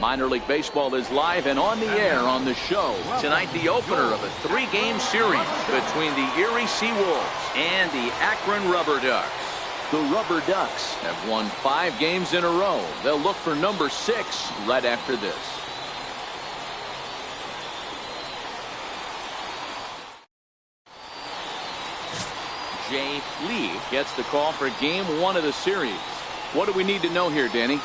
Minor League Baseball is live and on the air on the show. Tonight, the opener of a 3-game series between the Erie Seawolves and the Akron Rubberducks. The Rubberducks have won 5 games in a row. They'll look for number 6 right after this. Jay Lee gets the call for game 1 of the series. What do we need to know here, Danny?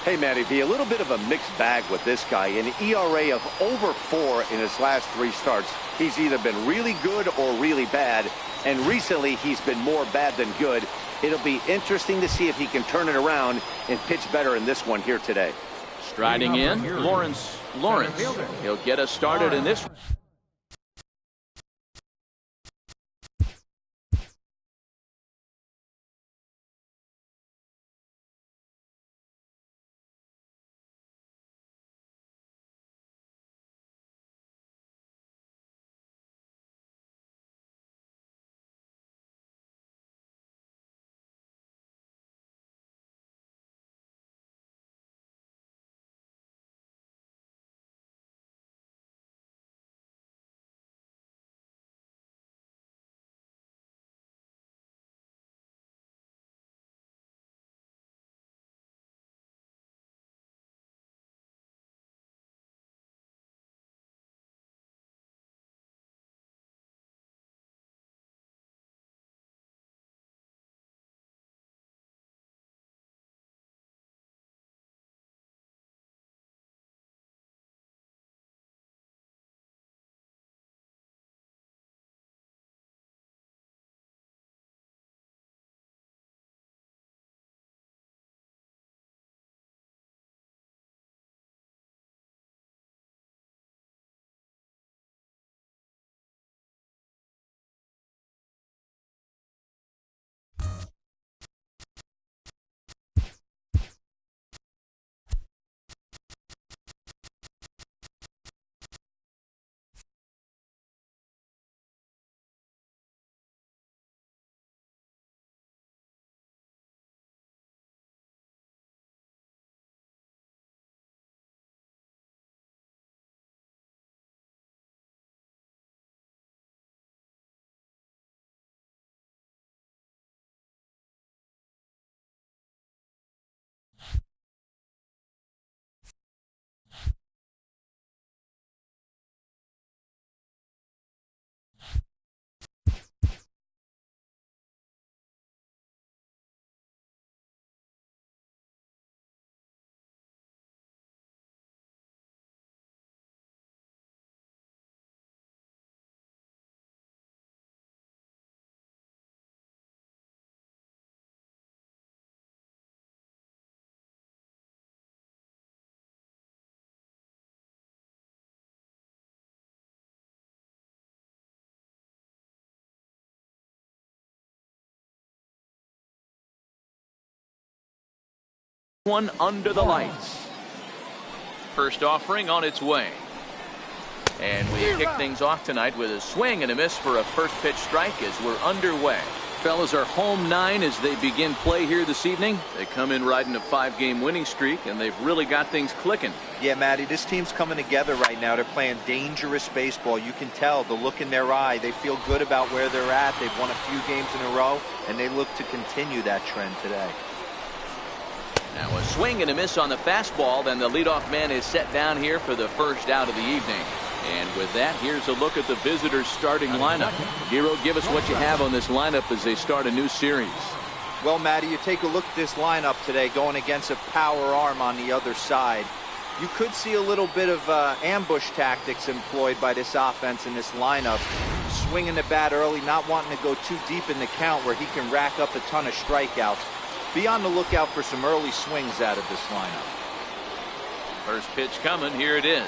Hey, Matty V, a little bit of a mixed bag with this guy. An ERA of over 4 in his last 3 starts. He's either been really good or really bad, and recently he's been more bad than good. It'll be interesting to see if he can turn it around and pitch better in this one here today. Striding in, Lawrence. He'll get us started in this. One under the lights. First offering on its way. And we kick things off tonight with a swing and a miss for a first pitch strike as we're underway. Fellas are home 9 as they begin play here this evening. They come in riding a 5-game winning streak, and they've really got things clicking. Yeah, Matty, this team's coming together right now. They're playing dangerous baseball. You can tell the look in their eye. They feel good about where they're at. They've won a few games in a row, and they look to continue that trend today. Now a swing and a miss on the fastball. Then the leadoff man is set down here for the first out of the evening. And with that, here's a look at the visitors' starting lineup. Hero, give us what you have on this lineup as they start a new series. Well, Matty, you take a look at this lineup today going against a power arm on the other side. You could see a little bit of ambush tactics employed by this offense in this lineup. Swinging the bat early, not wanting to go too deep in the count where he can rack up a ton of strikeouts. Be on the lookout for some early swings out of this lineup. First pitch coming. Here it is.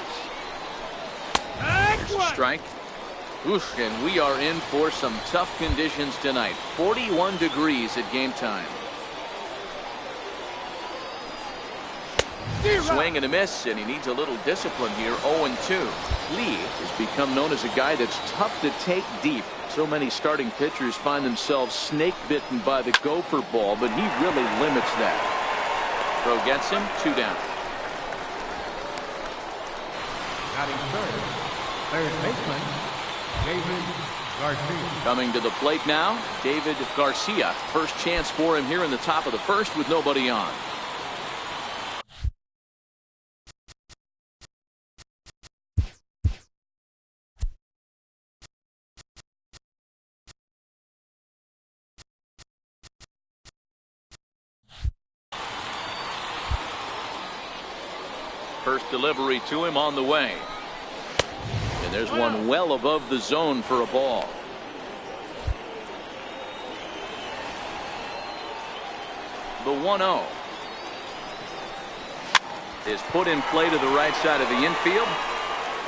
There's a strike. Oof, and we are in for some tough conditions tonight. 41 degrees at game time. Swing and a miss, and he needs a little discipline here. 0-2. Lee has become known as a guy that's tough to take deep. So many starting pitchers find themselves snake bitten by the gopher ball, but he really limits that. Throw gets him. 2 down. Third baseman, David Garcia. Coming to the plate now, David Garcia. First chance for him here in the top of the first with nobody on. First delivery to him on the way. And there's one well above the zone for a ball. The 1-0 is put in play to the right side of the infield.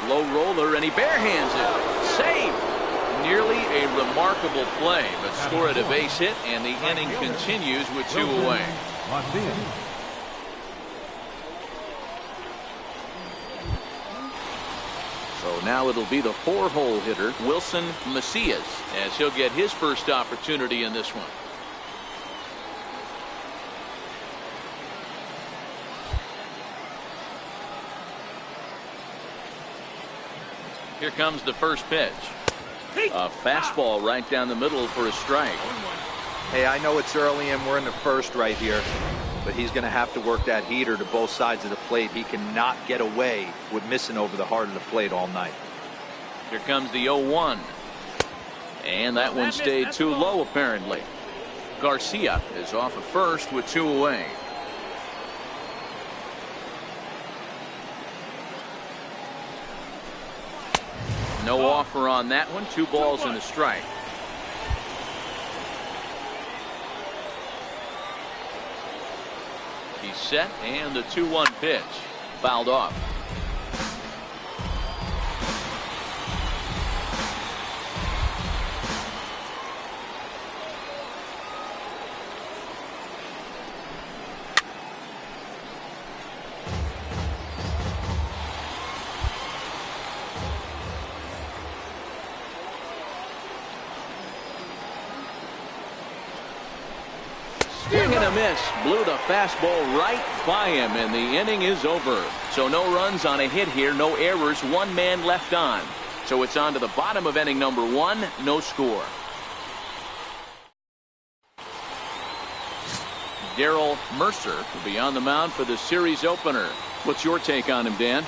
Low roller, and he barehands it. Save. Nearly a remarkable play, but scored a base hit, and the inning continues with 2 away. So now it'll be the 4-hole hitter, Wilson Macias, as he'll get his first opportunity in this one. Here comes the first pitch. A fastball right down the middle for a strike. Hey, I know it's early and we're in the first right here, but he's going to have to work that heater to both sides of the plate. He cannot get away with missing over the heart of the plate all night. Here comes the 0-1. And that one stayed too low, apparently. Garcia is off at first with 2 away. No offer on that one. 2 balls and a strike. He's set, and the 2-1 pitch fouled off. Swing and a miss. Blew the fastball right by him, and the inning is over. So no runs on a hit here, no errors, 1 man left on. So it's on to the bottom of inning number 1, no score. Darryl Mercer will be on the mound for the series opener. What's your take on him, Dan?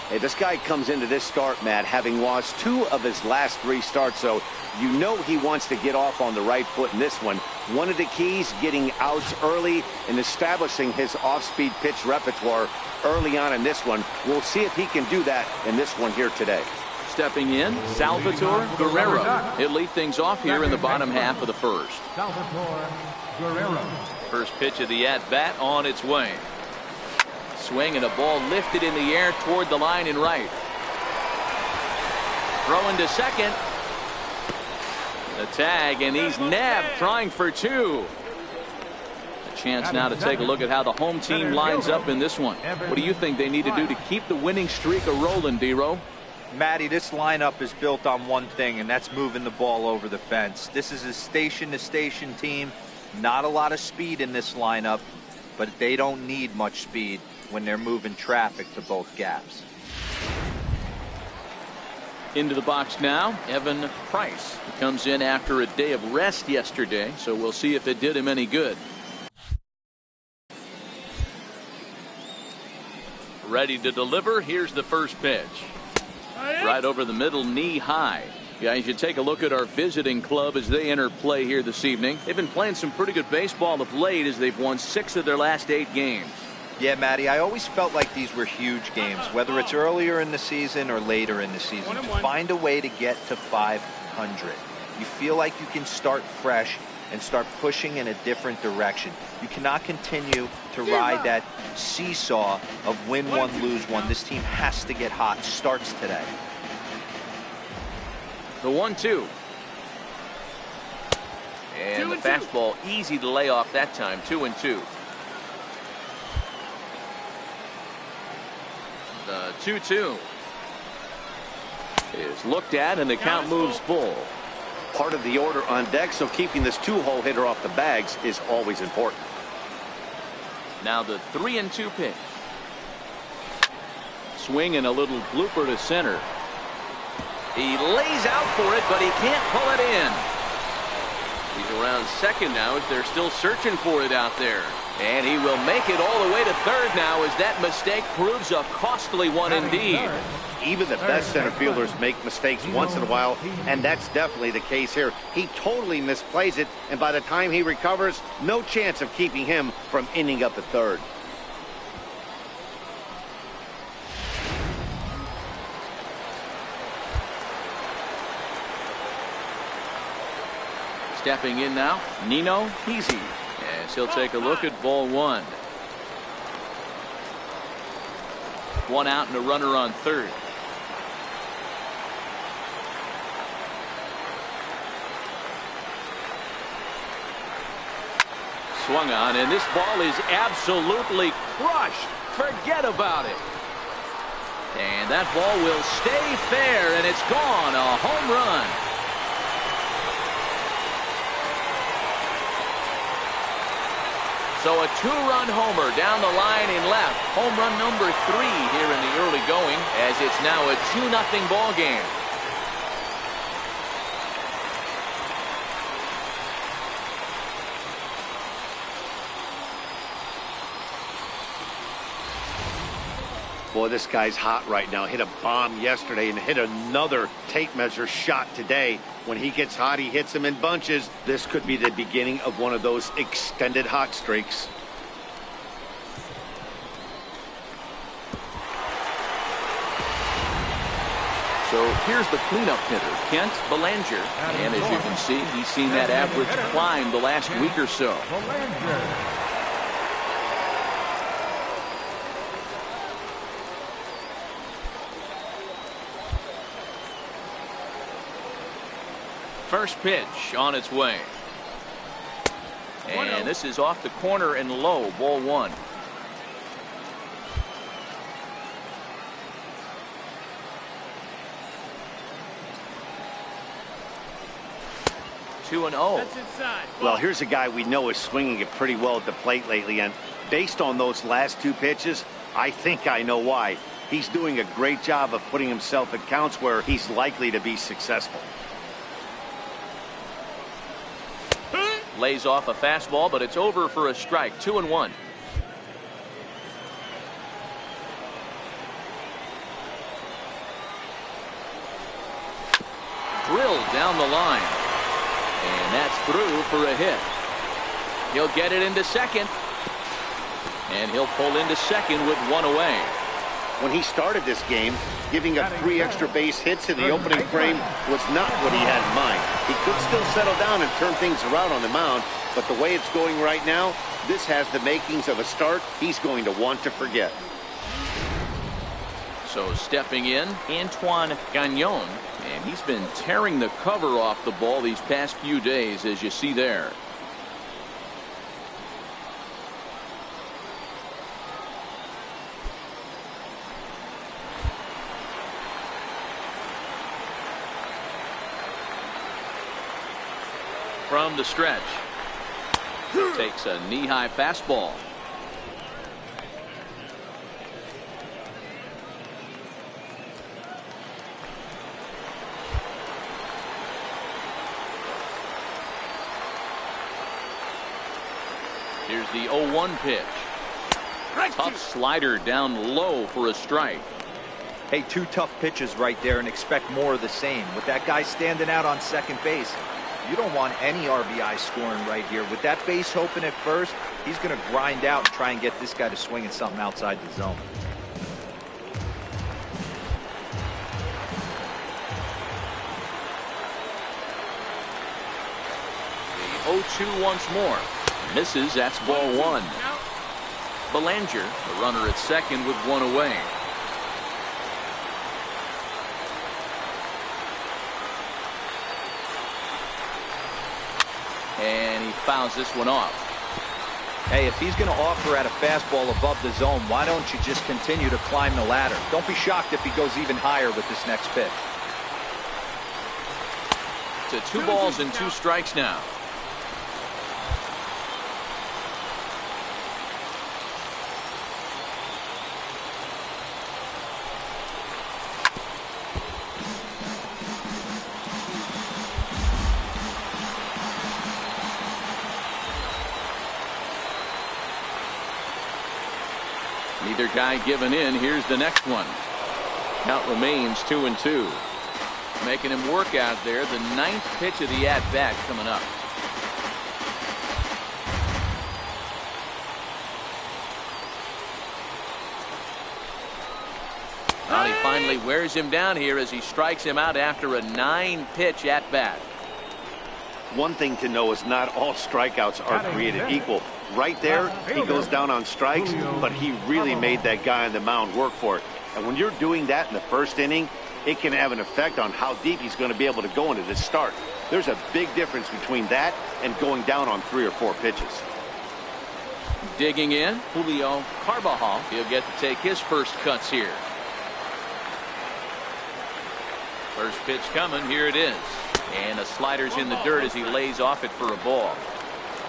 Hey, this guy comes into this start, Matt, having lost 2 of his last 3 starts, so you know he wants to get off on the right foot in this one. One of the keys, getting outs early and establishing his off-speed pitch repertoire early on in this one. We'll see if he can do that in this one here today. Stepping in, Salvatore Guerrero. He'll lead things off here in the bottom half of the first. Salvatore Guerrero. First pitch of the at-bat on its way. Swing and a ball lifted in the air toward the line and right. Throwing to second. The tag, and he's nabbed, trying for 2. A chance now to take a look at how the home team lines up in this one. What do you think they need to do to keep the winning streak a-rolling, D-Row? Matty, this lineup is built on one thing, and that's moving the ball over the fence. This is a station-to-station team. Not a lot of speed in this lineup, but they don't need much speed when they're moving traffic to both gaps. Into the box now, Evan Price. He comes in after a day of rest yesterday, so we'll see if it did him any good. Ready to deliver. Here's the first pitch. Right over the middle, knee high. Guys, you take a look at our visiting club as they enter play here this evening. They've been playing some pretty good baseball of late as they've won 6 of their last 8 games. Yeah, Matty, I always felt like these were huge games, whether it's earlier in the season or later in the season. To find a way to get to 500. You feel like you can start fresh and start pushing in a different direction. You cannot continue to ride that seesaw of win one, lose one. This team has to get hot. Starts today. The 1-2. And the fastball easy to lay off that time. 2-2. The 2-2 is looked at, and the count moves full. Part of the order on deck, so keeping this 2-hole hitter off the bags is always important. Now the 3-2 pitch. swing and a little blooper to center. He lays out for it, but he can't pull it in. He's around second now as they're still searching for it out there. And he will make it all the way to third now as that mistake proves a costly one indeed. Even the best center fielders make mistakes once in a while, and that's definitely the case here. He totally misplays it, and by the time he recovers, no chance of keeping him from ending up at third. Stepping in now, Nino Easy, as he'll take a look at ball one. One out and a runner on third. Swung on, and this ball is absolutely crushed. Forget about it. And that ball will stay fair, and it's gone. A home run. So a two-run homer down the line in left. Home run number 3 here in the early going, as it's now a 2-0 ball game. Boy, this guy's hot right now. Hit a bomb yesterday and hit another tape measure shot today. When he gets hot, he hits them in bunches. This could be the beginning of one of those extended hot streaks. So here's the cleanup hitter, Kent Belanger. And as you can see, he's seen that average climb the last week or so. First pitch on its way. And this is off the corner and low, ball one. Two and oh. Well, here's a guy we know is swinging it pretty well at the plate lately, and based on those last 2 pitches, I think I know why. He's doing a great job of putting himself at counts where he's likely to be successful. Lays off a fastball, but it's over for a strike. 2-1. Drilled down the line. And that's through for a hit. He'll get it into second. And he'll pull into second with 1 away. When he started this game, giving up 3 extra base hits in the opening frame was not what he had in mind. He could still settle down and turn things around on the mound, but the way it's going right now, this has the makings of a start he's going to want to forget. So stepping in, Antoine Gagnon, and he's been tearing the cover off the ball these past few days, as you see there. From the stretch, takes a knee-high fastball. Here's the 0-1 pitch. Tough slider down low for a strike. Hey, 2 tough pitches right there, and expect more of the same. With that guy standing out on second base, you don't want any RBI scoring right here. With that base open at first, he's going to grind out and try and get this guy to swing at something outside the zone. The 0-2 once more. Misses. That's ball 1. Belanger, the runner at second with 1 away. And he fouls this one off. Hey, if he's going to offer at a fastball above the zone, why don't you just continue to climb the ladder? Don't be shocked if he goes even higher with this next pitch. To 2 balls and 2 strikes now. Neither guy giving in. Here's the next one. Count remains 2-2. Making him work out there. The 9th pitch of the at-bat coming up. Well, he finally wears him down here as he strikes him out after a 9-pitch at-bat. One thing to know is not all strikeouts are created equal. Right there, he goes down on strikes, but he really made that guy on the mound work for it. And when you're doing that in the first inning, it can have an effect on how deep he's going to be able to go into this start. There's a big difference between that and going down on 3 or 4 pitches. Digging in, Julio Carbajal. He'll get to take his first cuts here. First pitch coming. Here it is. And the slider's in the dirt as he lays off it for a ball.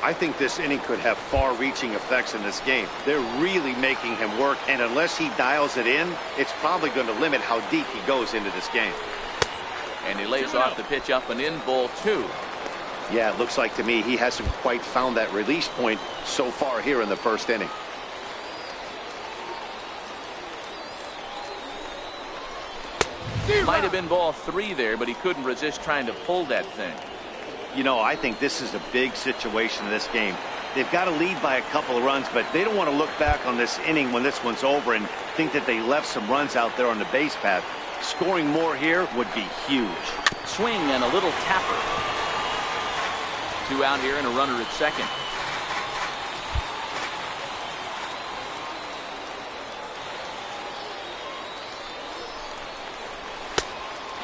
I think this inning could have far-reaching effects in this game. They're really making him work, and unless he dials it in, it's probably going to limit how deep he goes into this game. And he lays off the pitch up and in, ball 2. Yeah, it looks like to me he hasn't quite found that release point so far here in the first inning. Might have been ball 3 there, but he couldn't resist trying to pull that thing. You know, I think this is a big situation in this game. They've got to lead by a couple of runs, but they don't want to look back on this inning when this one's over and think that they left some runs out there on the base path. Scoring more here would be huge. Swing and a little tapper. 2 out here and a runner at second.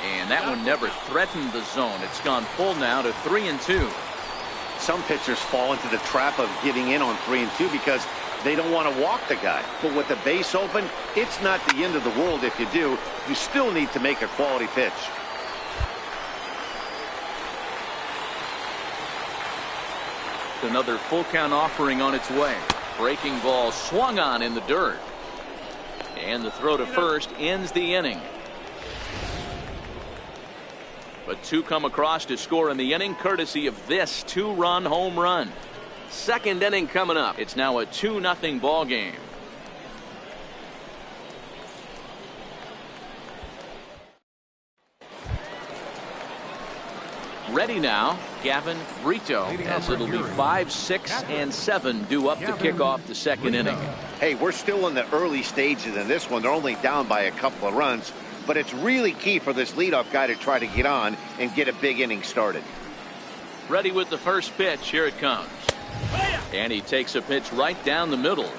And that one never threatened the zone. It's gone full now to 3-2. Some pitchers fall into the trap of giving in on 3-2 because they don't want to walk the guy. But with the base open, it's not the end of the world if you do. You still need to make a quality pitch. Another full count offering on its way. Breaking ball swung on in the dirt. And the throw to first ends the inning. But 2 come across to score in the inning courtesy of this 2-run home run. Second inning coming up. It's now a 2-0 ball game. Ready now, Gavin Brito, as it'll be 5, 6, and 7 due up to kick off the second inning. Hey, we're still in the early stages in this one. They're only down by a couple of runs. But it's really key for this leadoff guy to try to get on and get a big inning started. Ready with the first pitch. Here it comes. And he takes a pitch right down the middle.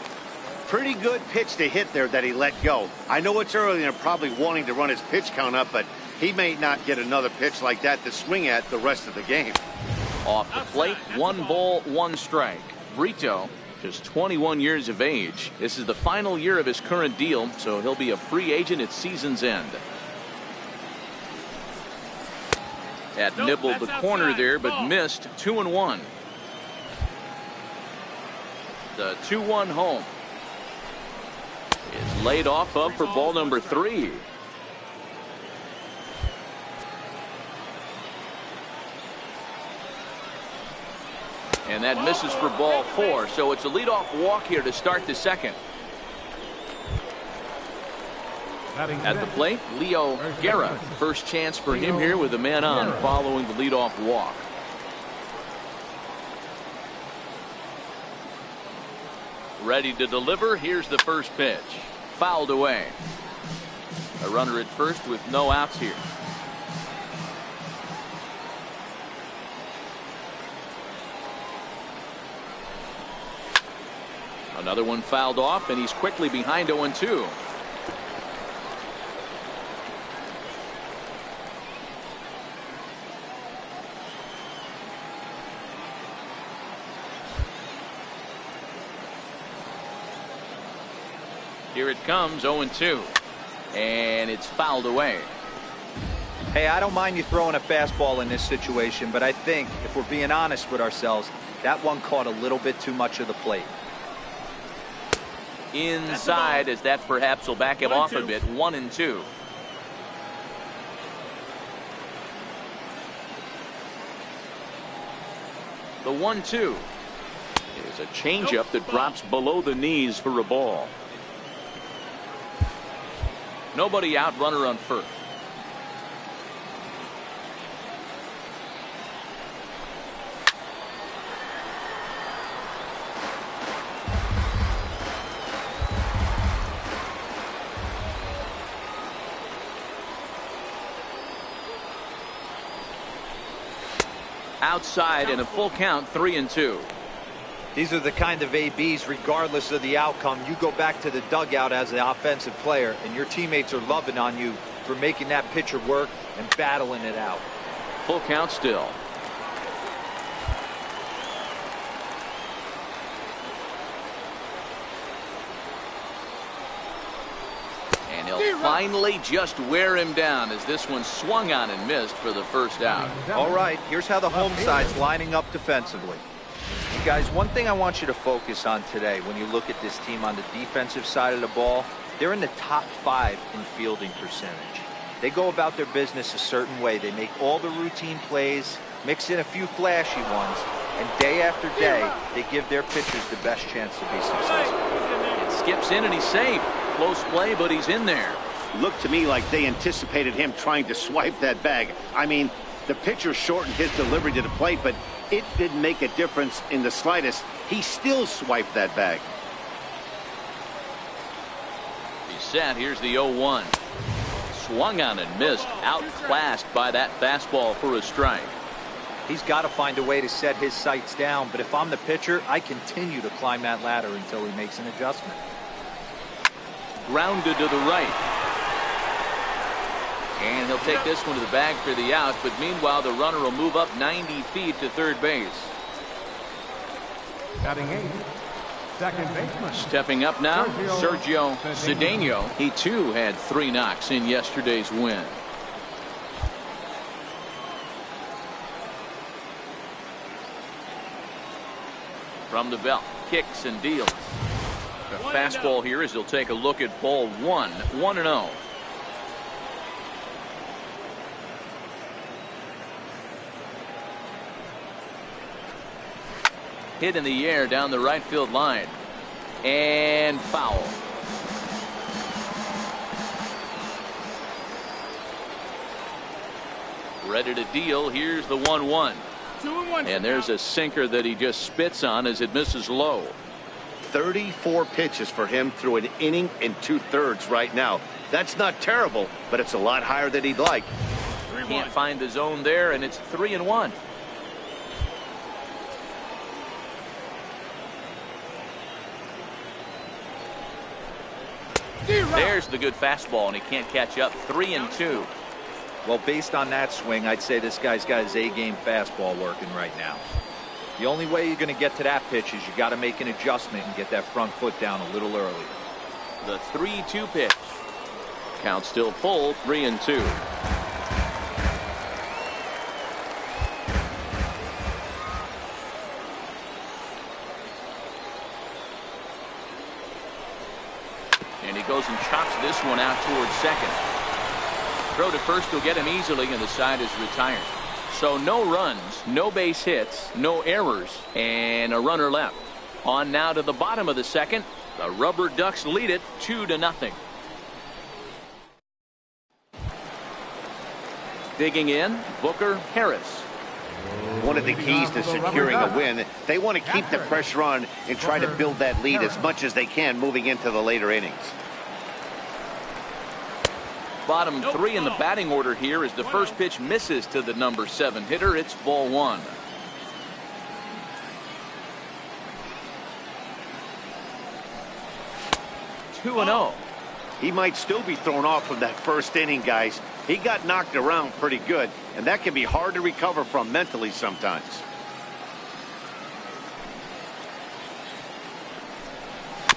Pretty good pitch to hit there that he let go. I know it's early and they're probably wanting to run his pitch count up, but he may not get another pitch like that to swing at the rest of the game. Off the plate, 1 ball, 1 strike. Brito, just 21 years of age. This is the final year of his current deal, so he'll be a free agent at season's end. That nibbled the corner there, but missed. 2-1. The 2-1 home is laid off of for ball number 3. And that misses for ball 4. So it's a leadoff walk here to start the second. At the plate, Leo Guerra. First chance for him here with a man on following the leadoff walk. Ready to deliver. Here's the first pitch. Fouled away. A runner at first with no outs here. Another one fouled off, and he's quickly behind 0-2. Here it comes, 0-2. And it's fouled away. Hey, I don't mind you throwing a fastball in this situation, but I think if we're being honest with ourselves, that one caught a little bit too much of the plate. Inside, as that perhaps will back him off a bit. 1-2. The 1-2 is a changeup that drops below the knees for a ball. Nobody out, runner on first. Outside and a full count, 3-2. These are the kind of ABs, regardless of the outcome, you go back to the dugout as the offensive player, and your teammates are loving on you for making that pitcher work and battling it out. Full count still. And he'll finally just wear him down as this one swung on and missed for the first out. All right, here's how the home side's lining up defensively. You guys, one thing I want you to focus on today when you look at this team on the defensive side of the ball, they're in the top 5 in fielding percentage. They go about their business a certain way. They make all the routine plays, mix in a few flashy ones, and day after day, they give their pitchers the best chance to be successful. It skips in and he's safe. Close play, but he's in there. Looked to me like they anticipated him trying to swipe that bag. I mean, the pitcher shortened his delivery to the plate, but it didn't make a difference in the slightest. He still swiped that bag. He's set. Here's the 0-1. Swung on and missed. Outclassed by that fastball for a strike. He's got to find a way to set his sights down, but if I'm the pitcher, I continue to climb that ladder until he makes an adjustment. Grounded to the right. And he'll take this one to the bag for the out, but meanwhile the runner will move up 90 feet to third base. Batting 8, second baseman. Stepping up now, Sergio Cedeno. He too had 3 knocks in yesterday's win. From the belt, kicks and deals. A fastball here as he'll take a look at ball 1, 1-0. Hit in the air down the right field line. And foul. Ready to deal. Here's the 1-1. 2-1. And there's a sinker that he just spits on as it misses low. 34 pitches for him through an inning and 2/3 right now. That's not terrible, but it's a lot higher than he'd like. Can't find the zone there, and it's 3-1. There's the good fastball, and he can't catch up. 3-2. Well, based on that swing, I'd say this guy's got his A-game fastball working right now. The only way you're going to get to that pitch is you got to make an adjustment and get that front foot down a little earlier. The 3-2 pitch. Count still full, 3-2. And he goes and chops this one out towards second. Throw to first will get him easily, and the side is retired. So no runs, no base hits, no errors, and a runner left. On now to the bottom of the second. The Rubberducks lead it 2-0. Digging in, Booker Harris. One of the keys to securing a win, they want to keep the pressure on and try to build that lead as much as they can moving into the later innings. Bottom 3 in the batting order here as the first pitch misses to the number 7 hitter. It's ball 1. Two and 0. He might still be thrown off from that first inning, guys. He got knocked around pretty good, and that can be hard to recover from mentally sometimes.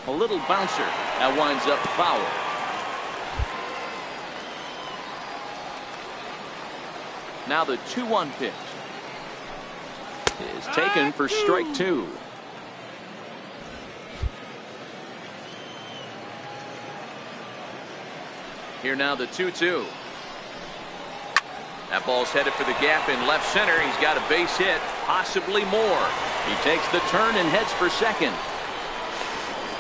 A little bouncer that winds up foul. Now the 2-1 pitch is taken for strike 2. Here now the 2-2. That ball's headed for the gap in left center. He's got a base hit, possibly more. He takes the turn and heads for second.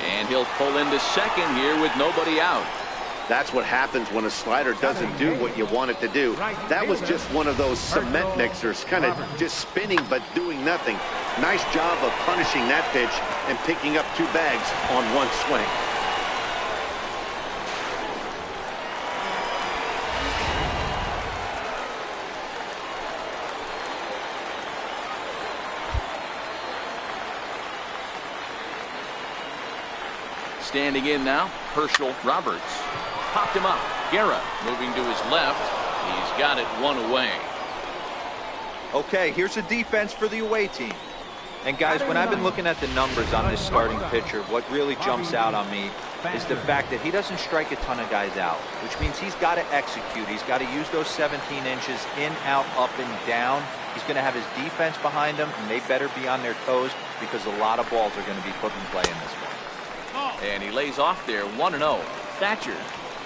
And he'll pull into second here with nobody out. That's what happens when a slider doesn't do what you want it to do. That was just one of those cement mixers, kind of just spinning but doing nothing. Nice job of punishing that pitch and picking up 2 bags on 1 swing. Standing in now, Herschel Roberts. Popped him up. Guerra moving to his left. He's got it 1 away. Okay, here's the defense for the away team. And guys, when I've been looking at the numbers on this starting pitcher, what really jumps out on me is the fact that he doesn't strike a ton of guys out, which means he's got to execute. He's got to use those 17 inches in, out, up, and down. He's going to have his defense behind him, and they better be on their toes because a lot of balls are going to be put in play in this one. And he lays off there 1-0. Thatcher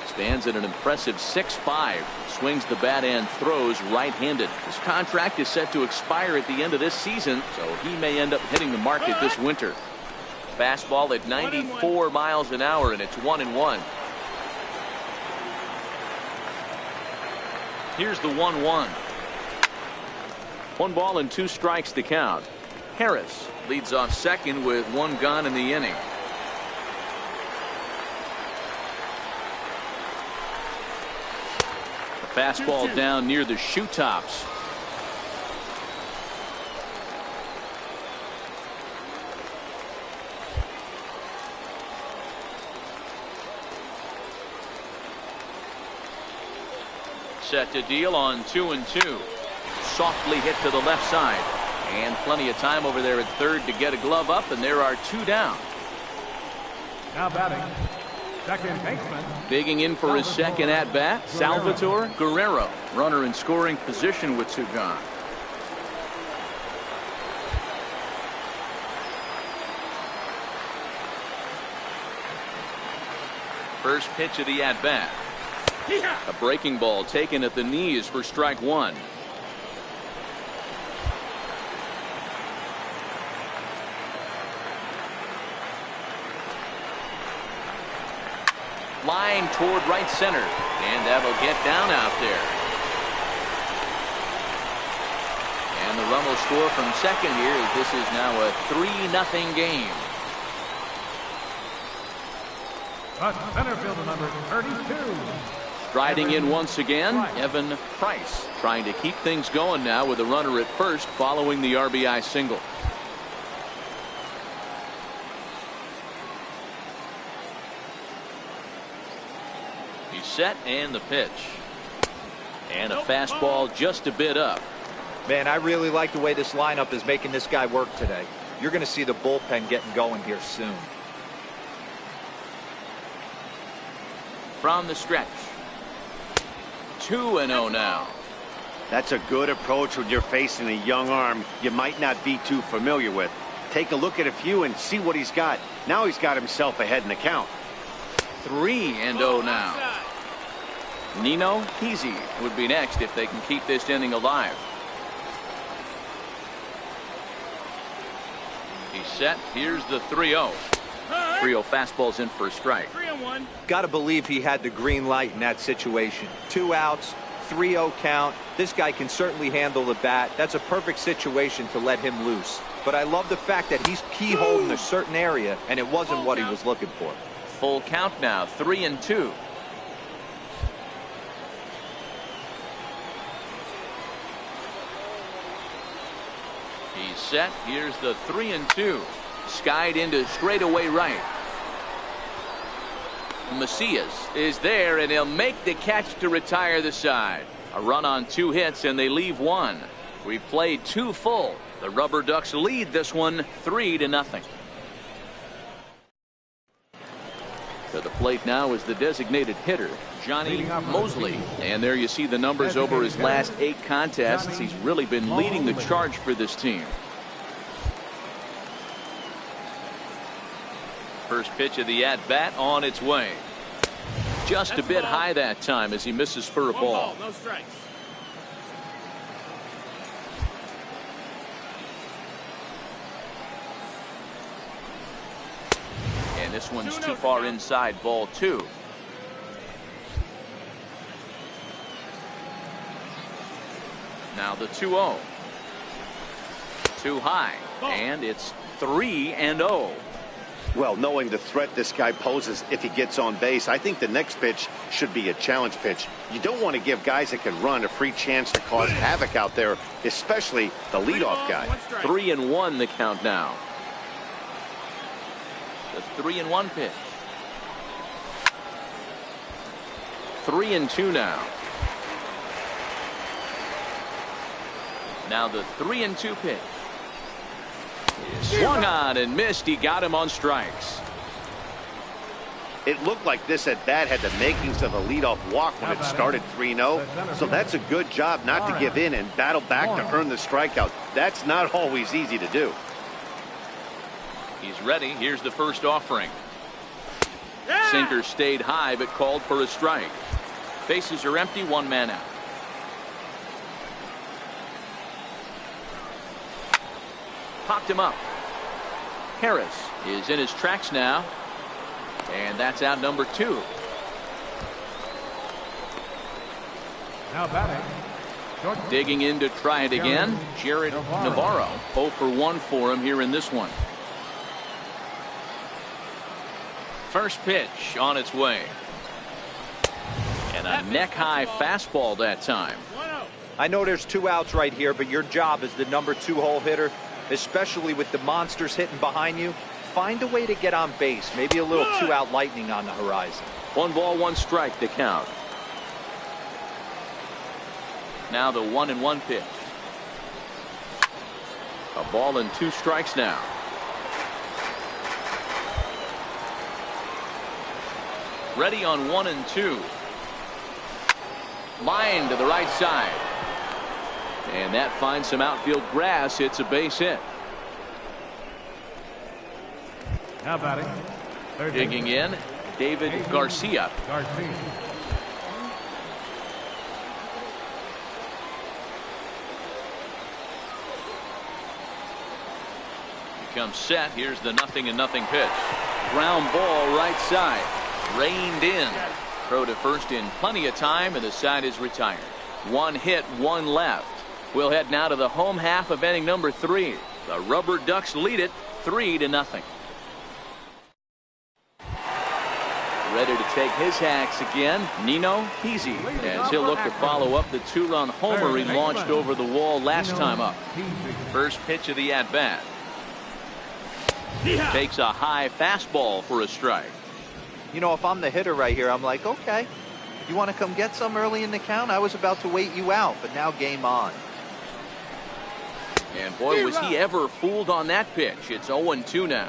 stands at an impressive 6'5". Swings the bat and throws right-handed. His contract is set to expire at the end of this season, so he may end up hitting the market this winter. Fastball at 94 miles an hour, and it's 1-1. Here's the 1-1. 1 ball and 2 strikes to count. Harris leads off second with 1 gone in the inning. Fastball down near the shoe tops. Set to deal on 2-2. Softly hit to the left side. And plenty of time over there at third to get a glove up, and there are 2 down. Now batting, second baseman. Digging in for his second at-bat, Salvatore Guerrero. Runner in scoring position with 2 gone. First pitch of the at-bat. A breaking ball taken at the knees for strike 1. Line toward right center, and that'll get down out there. And the run will score from second here, as this is now a 3-0 game. Center fielder number 32. Striding in once again, Evan Price, trying to keep things going now with a runner at first following the RBI single. He's set, and the pitch. And a fastball just a bit up. Man, I really like the way this lineup is making this guy work today. You're going to see the bullpen getting going here soon. From the stretch. 2-0 now. That's a good approach when you're facing a young arm you might not be too familiar with. Take a look at a few and see what he's got. Now he's got himself ahead in the count. 3-0 now. Nino Keasy would be next if they can keep this inning alive. He's set. Here's the 3-0. 3-0 fastball's in for a strike. 3-1. Got to believe he had the green light in that situation. 2 outs, 3-0 count. This guy can certainly handle the bat. That's a perfect situation to let him loose. But I love the fact that he's keyholed in a certain area, and it wasn't what he was looking for. Full count now, 3-2. He's set. Here's the 3-2. Skied into straightaway right. Macias is there, and he'll make the catch to retire the side. A run on 2 hits, and they leave 1. We've played 2 full. The Rubberducks lead this one 3-0. To the plate now is the designated hitter, Johnny Mosley. And there you see the numbers over his last 8 contests. He's really been leading the charge for this team. First pitch of the at-bat on its way. Just a bit high that time as he misses for a ball. No strikes. And this one's too far inside, ball 2. Now the 2-0. Too high, and it's 3-0. Well, knowing the threat this guy poses if he gets on base, I think the next pitch should be a challenge pitch. You don't want to give guys that can run a free chance to cause havoc out there, especially the leadoff guy. 3-1 the count now. The 3-1 pitch. 3-2 now. Now the 3-2 pitch. Swung on and missed. He got him on strikes. It looked like this at bat had the makings of a leadoff walk when it started 3-0. So that's a good job not to give in and battle back to earn the strikeout. That's not always easy to do. He's ready. Here's the first offering. Sinker stayed high but called for a strike. Bases are empty. One man out. Popped him up. Harris is in his tracks now. And that's out number 2. Now batting. Digging in to try it again. Jared Navarro. 0 for 1 for him here in this one. First pitch on its way. And a neck-high fastball that time. I know there's 2 outs right here, but your job as the number 2 hole hitter, especially with the monsters hitting behind you, find a way to get on base. Maybe a little 2-out lightning on the horizon. 1 ball, 1 strike to count. Now the 1-1 pitch. A ball and 2 strikes now. Ready on 1-2. Line to the right side. And that finds some outfield grass. It's a base hit. Now batting. Digging in, David Garcia. He comes set. Here's the 0-0 pitch. Ground ball right side. Reined in. Throw to first in plenty of time, and the side is retired. 1 hit, 1 left. We'll head now to the home half of inning number 3. The Rubberducks lead it 3-0. Ready to take his hacks again, Nino Peasy, as he'll look to follow up the 2-run homer he launched over the wall last time up. First pitch of the at-bat. Takes a high fastball for a strike. You know, if I'm the hitter right here, I'm like, okay, you want to come get some early in the count? I was about to wait you out, but now game on. And boy, was he ever fooled on that pitch. It's 0-2 now.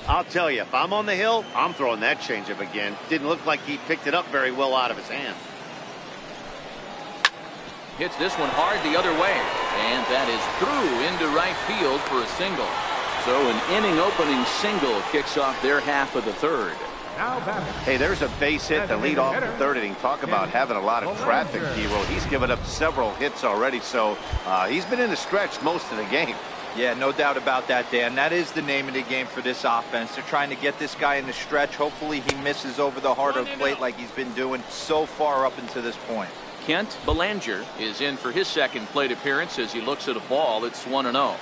I'll tell you, if I'm on the hill, I'm throwing that changeup again. Didn't look like he picked it up very well out of his hand. Hits this one hard the other way. And that is through into right field for a single. So an inning opening single kicks off their half of the 3rd. Hey, there's a base hit to lead off the 3rd inning. Talk about having a lot of traffic, Hero. He's given up several hits already, so he's been in the stretch most of the game. Yeah, no doubt about that, Dan. That is the name of the game for this offense. They're trying to get this guy in the stretch. Hopefully he misses over the heart of the plate like he's been doing so far up until this point. Kent Belanger is in for his second plate appearance as he looks at a ball. It's 1-0.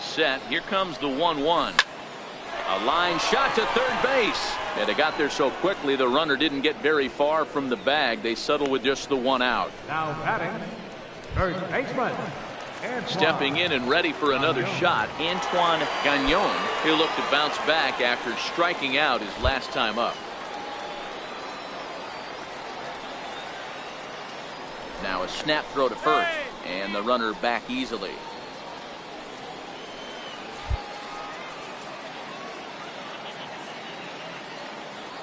Set. Here comes the 1-1. A line shot to third base. And it got there so quickly the runner didn't get very far from the bag. They settle with just the 1 out. Now batting, third baseman. Stepping in and ready for another shot, Antoine Gagnon. He'll look to bounce back after striking out his last time up. Now a snap throw to first, and the runner back easily.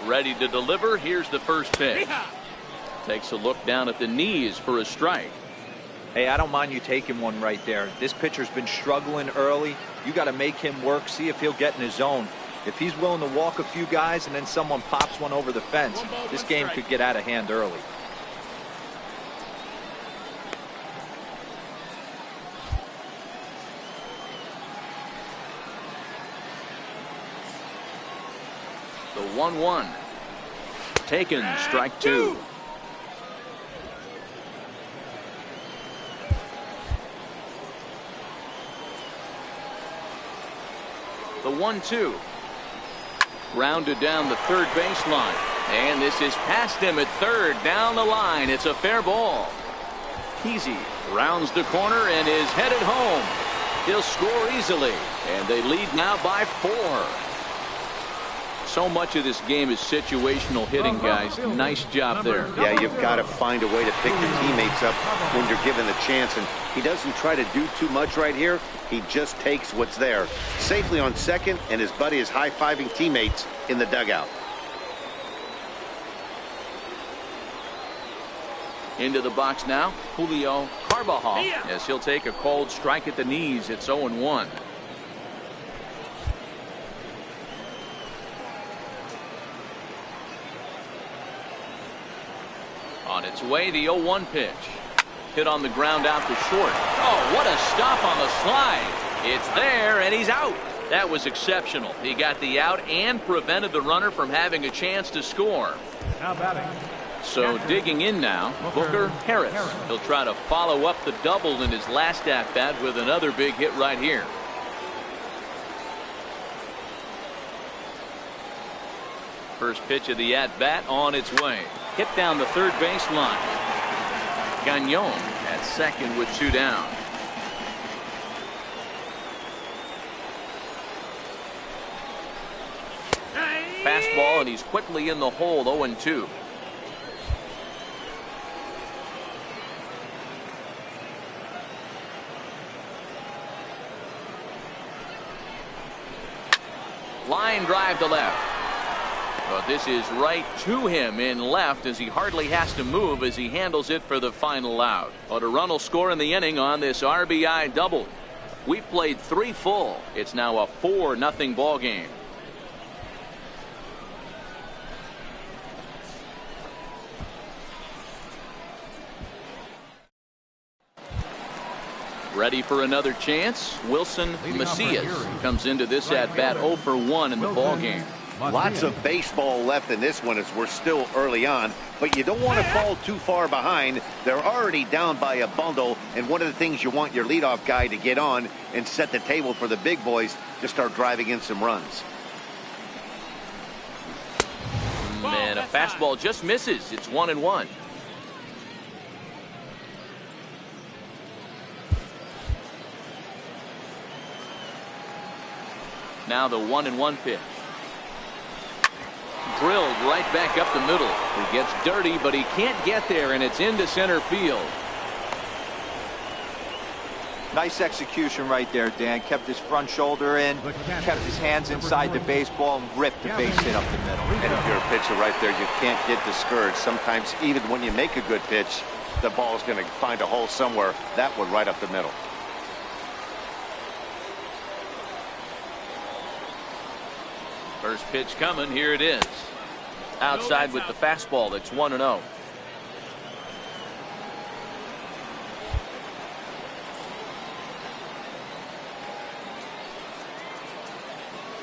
Ready to deliver. Here's the first pitch. Takes a look down at the knees for a strike. Hey, I don't mind you taking one right there. This pitcher's been struggling early. You got to make him work, see if he'll get in his zone. If he's willing to walk a few guys and then someone pops one over the fence, this game could get out of hand early. 1-1. Taken, strike two. The 1-2. Grounded down the third baseline. And this is past him at third. Down the line. It's a fair ball. Kesey rounds the corner and is headed home. He'll score easily. And they lead now by 4. So much of this game is situational hitting, guys. Nice job there. Yeah, you've got to find a way to pick your teammates up when you're given the chance. And he doesn't try to do too much right here. He just takes what's there. Safely on second, and his buddy is high-fiving teammates in the dugout. Into the box now, Julio Carbajal, as he'll take a cold strike at the knees. It's 0-1. On its way, the 0-1 pitch. Hit on the ground out to short. Oh, what a stop on the slide. It's there, and he's out. That was exceptional. He got the out and prevented the runner from having a chance to score. Now batting. So digging in now, Booker Harris. He'll try to follow up the double in his last at-bat with another big hit right here. First pitch of the at-bat on its way. Hit down the third baseline. Gagnon at second with 2 down. Fastball, and he's quickly in the hole. 0-2. Line drive to left. But this is right to him in left, as he hardly has to move as he handles it for the final out. But a run will score in the inning on this RBI double. We played 3 full. It's now a 4-0 ball game. Ready for another chance. Wilson Macias comes into this at bat 0 for 1 in the ball game. Lots of baseball left in this one as we're still early on, but you don't want to fall too far behind. They're already down by a bundle, and one of the things you want your leadoff guy to get on and set the table for the big boys to start driving in some runs. And a fastball just misses. It's 1-1. Now the 1-1 pitch. Drilled right back up the middle. He gets dirty, but he can't get there, and it's into center field. Nice execution right there, Dan. Kept his front shoulder in, kept his hands inside the baseball, and ripped the base hit up the middle. And if you're a pitcher right there, you can't get discouraged. Sometimes even when you make a good pitch, the ball's going to find a hole somewhere. That one right up the middle. First pitch coming. Here it is. Outside with the fastball. It's 1-0.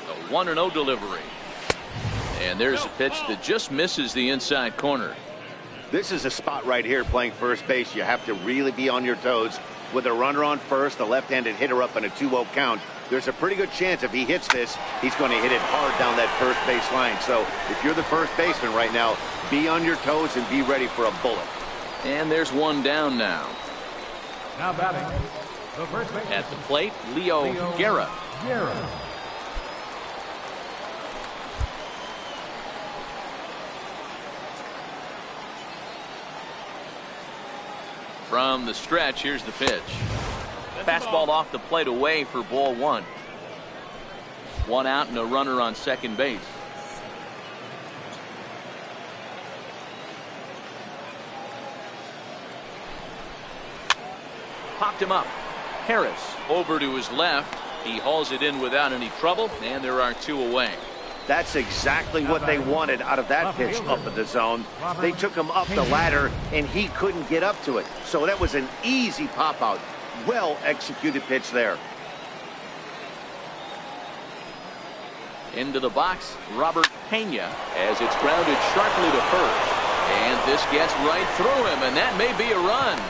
A 1-0 delivery. And there's a pitch that just misses the inside corner. This is a spot right here playing first base. You have to really be on your toes. With a runner on first, a left-handed hitter up in a 2-0 count, there's a pretty good chance if he hits this, he's going to hit it hard down that first base line. So if you're the first baseman right now, be on your toes and be ready for a bullet. And there's one down now. Now batting. The first baseman. At the plate, Leo Guerra. From the stretch, here's the pitch. Fastball off the plate away for ball 1. 1 out and a runner on second base. Popped him up. Harris over to his left. He hauls it in without any trouble, and there are 2 away. That's exactly what they wanted out of that pitch up in the zone. They took him up the ladder, and he couldn't get up to it. So that was an easy pop-out. Well-executed pitch there. Into the box, Robert Pena, as it's grounded sharply to first. And this gets right through him, and that may be a run.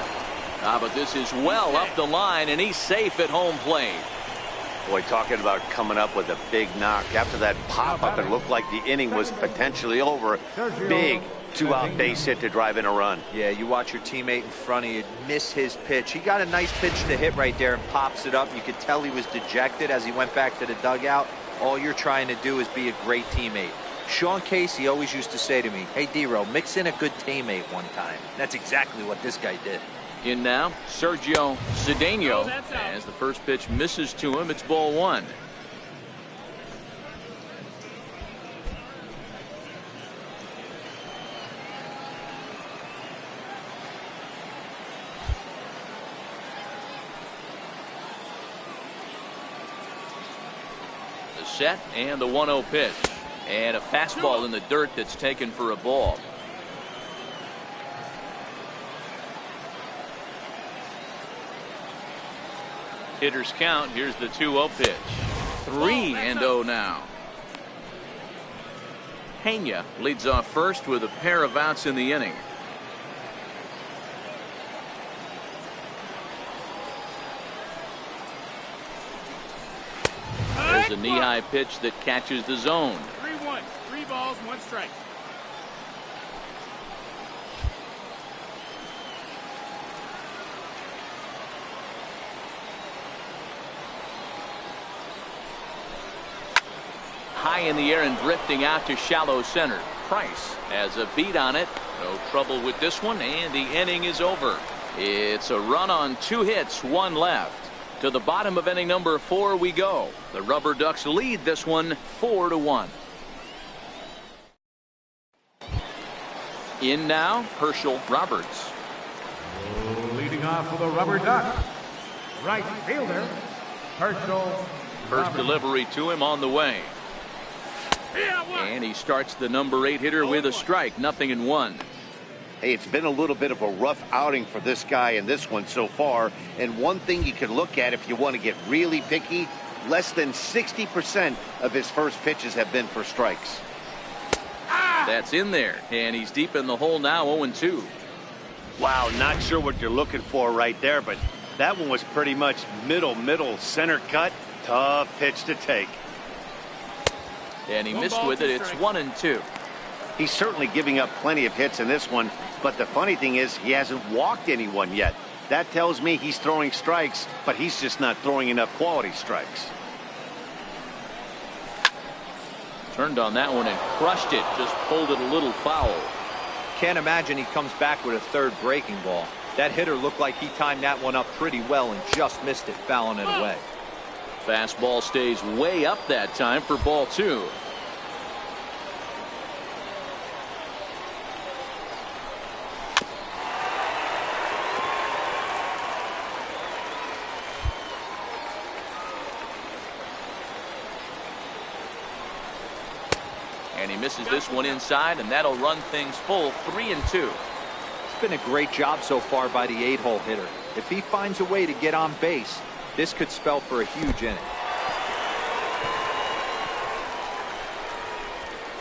But this is well up the line, and he's safe at home plate. Boy, talking about coming up with a big knock. After that pop-up, it looked like the inning was potentially over. Big two-out base hit to drive in a run. Yeah, you watch your teammate in front of you miss his pitch. He got a nice pitch to hit right there and pops it up. You could tell he was dejected as he went back to the dugout. All you're trying to do is be a great teammate. Sean Casey always used to say to me, hey, D-Row, mix in a good teammate one time. That's exactly what this guy did. In now, Sergio Cedeno. As the first pitch misses to him, it's ball one. The set and the 1-0 pitch. And a fastball in the dirt that's taken for a ball. Hitters count. Here's the 2-0 pitch. 3-0 now. Pena leads off first with a pair of outs in the inning. There's a knee-high pitch that catches the zone. 3-1. 3 balls, 1 strike. High in the air and drifting out to shallow center. Price has a beat on it. No trouble with this one, and the inning is over. It's a run on 2 hits, 1 left. To the bottom of inning number 4 we go. The Rubberducks lead this one 4-1. In now, Herschel Roberts. Leading off for the Rubberducks, right fielder, Herschel First Roberts. delivery to him on the way. And he starts the number 8 hitter with a strike. 0-1. Hey, it's been a little bit of a rough outing for this guy in this one so far. And one thing you can look at if you want to get really picky, less than 60% of his first pitches have been for strikes. That's in there, and he's deep in the hole now. 0-2. Wow, not sure what you're looking for right there, but that one was pretty much middle center cut. Tough pitch to take. And he missed with it. It's 1-2. He's certainly giving up plenty of hits in this one, but the funny thing is he hasn't walked anyone yet. That tells me he's throwing strikes, but he's just not throwing enough quality strikes. Turned on that one and crushed it. Just pulled it a little foul. Can't imagine he comes back with a 3rd breaking ball. That hitter looked like he timed that one up pretty well and just missed it, fouling it away. Fastball stays way up that time for ball 2. And he misses this one inside, and that'll run things full. 3-2. It's been a great job so far by the 8-hole hitter. If he finds a way to get on base, this could spell for a huge inning.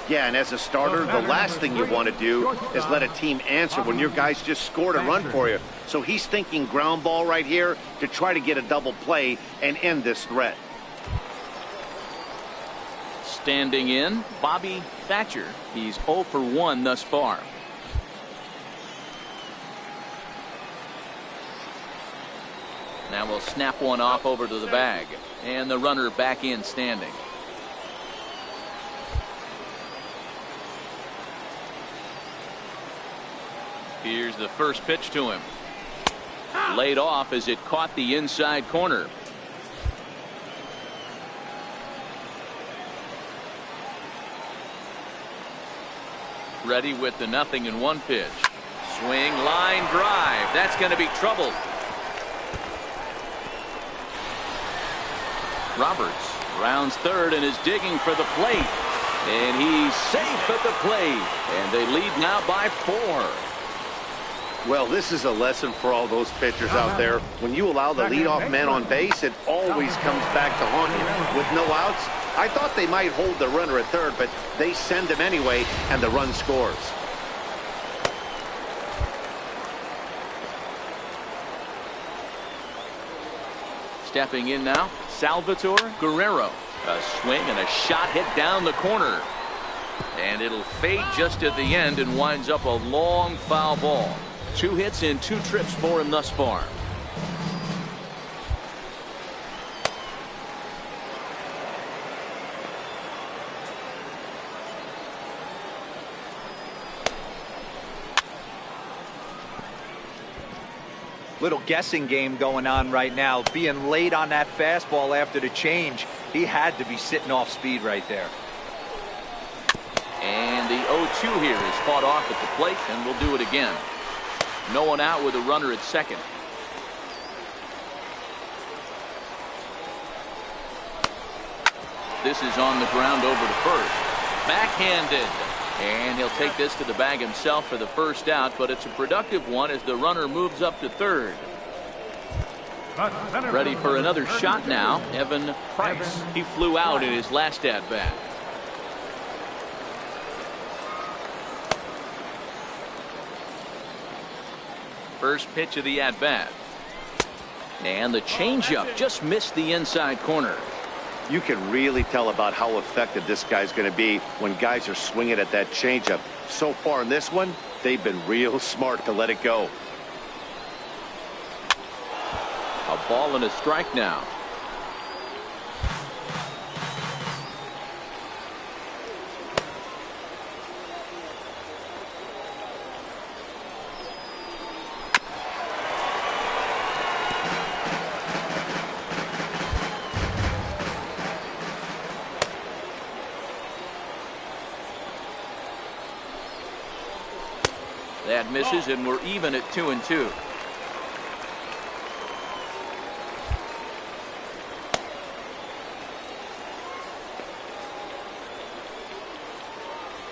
Yeah, and as a starter, the last thing you want to do is let a team answer when your guys just scored a run for you. So he's thinking ground ball right here to try to get a double play and end this threat. Standing in, Bobby Thatcher. He's 0 for 1 thus far. Now we'll snap one off over to the bag. And the runner back in standing. Here's the first pitch to him. Laid off as it caught the inside corner. Ready with the 0-1 pitch. Swing, line drive. That's going to be trouble. Roberts rounds 3rd and is digging for the plate. And he's safe at the plate. And they lead now by 4. Well, this is a lesson for all those pitchers out there. When you allow the leadoff man on base, it always comes back to haunt you. With no outs, I thought they might hold the runner at third, but they send him anyway, and the run scores. Stepping in now, Salvatore Guerrero. A swing and a shot hit down the corner. And it'll fade just at the end and winds up a long foul ball. 2 hits in 2 trips for him thus far. Little guessing game going on right now. Being late on that fastball after the change, he had to be sitting off speed right there. And the 0-2 here is fought off at the plate, and we'll do it again. No one out with a runner at second. This is on the ground over to first. Backhanded. And he'll take this to the bag himself for the first out, but it's a productive one as the runner moves up to third. Ready for another shot now, Evan Price. He flew out in his last at-bat. First pitch of the at-bat. And the changeup just missed the inside corner. You can really tell about how effective this guy's going to be when guys are swinging at that changeup. So far in this one, they've been real smart to let it go. A ball and a strike now. That misses, and we're even at 2-2.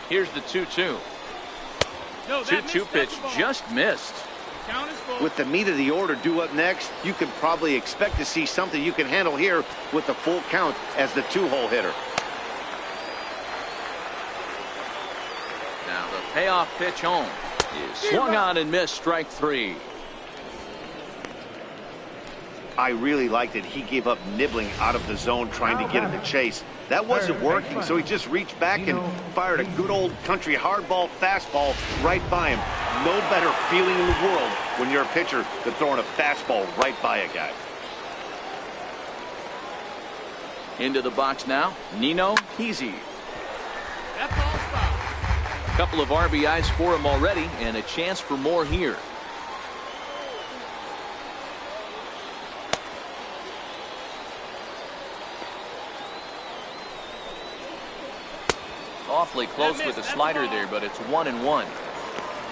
Here's the 2-2. 2-2 pitch just missed. With the meat of the order due up next, you can probably expect to see something you can handle here with the full count as the 2-hole hitter. Now the payoff pitch home is swung on and missed, strike 3. I really liked it. He gave up nibbling out of the zone trying to get him to chase. That wasn't working, so he just reached back and fired a good old country hardball fastball right by him. No better feeling in the world when you're a pitcher than throwing a fastball right by a guy. Into the box now, Nino Heasy. A couple of RBIs for him already, and a chance for more here. Awfully close with the slider there, but it's 1-1.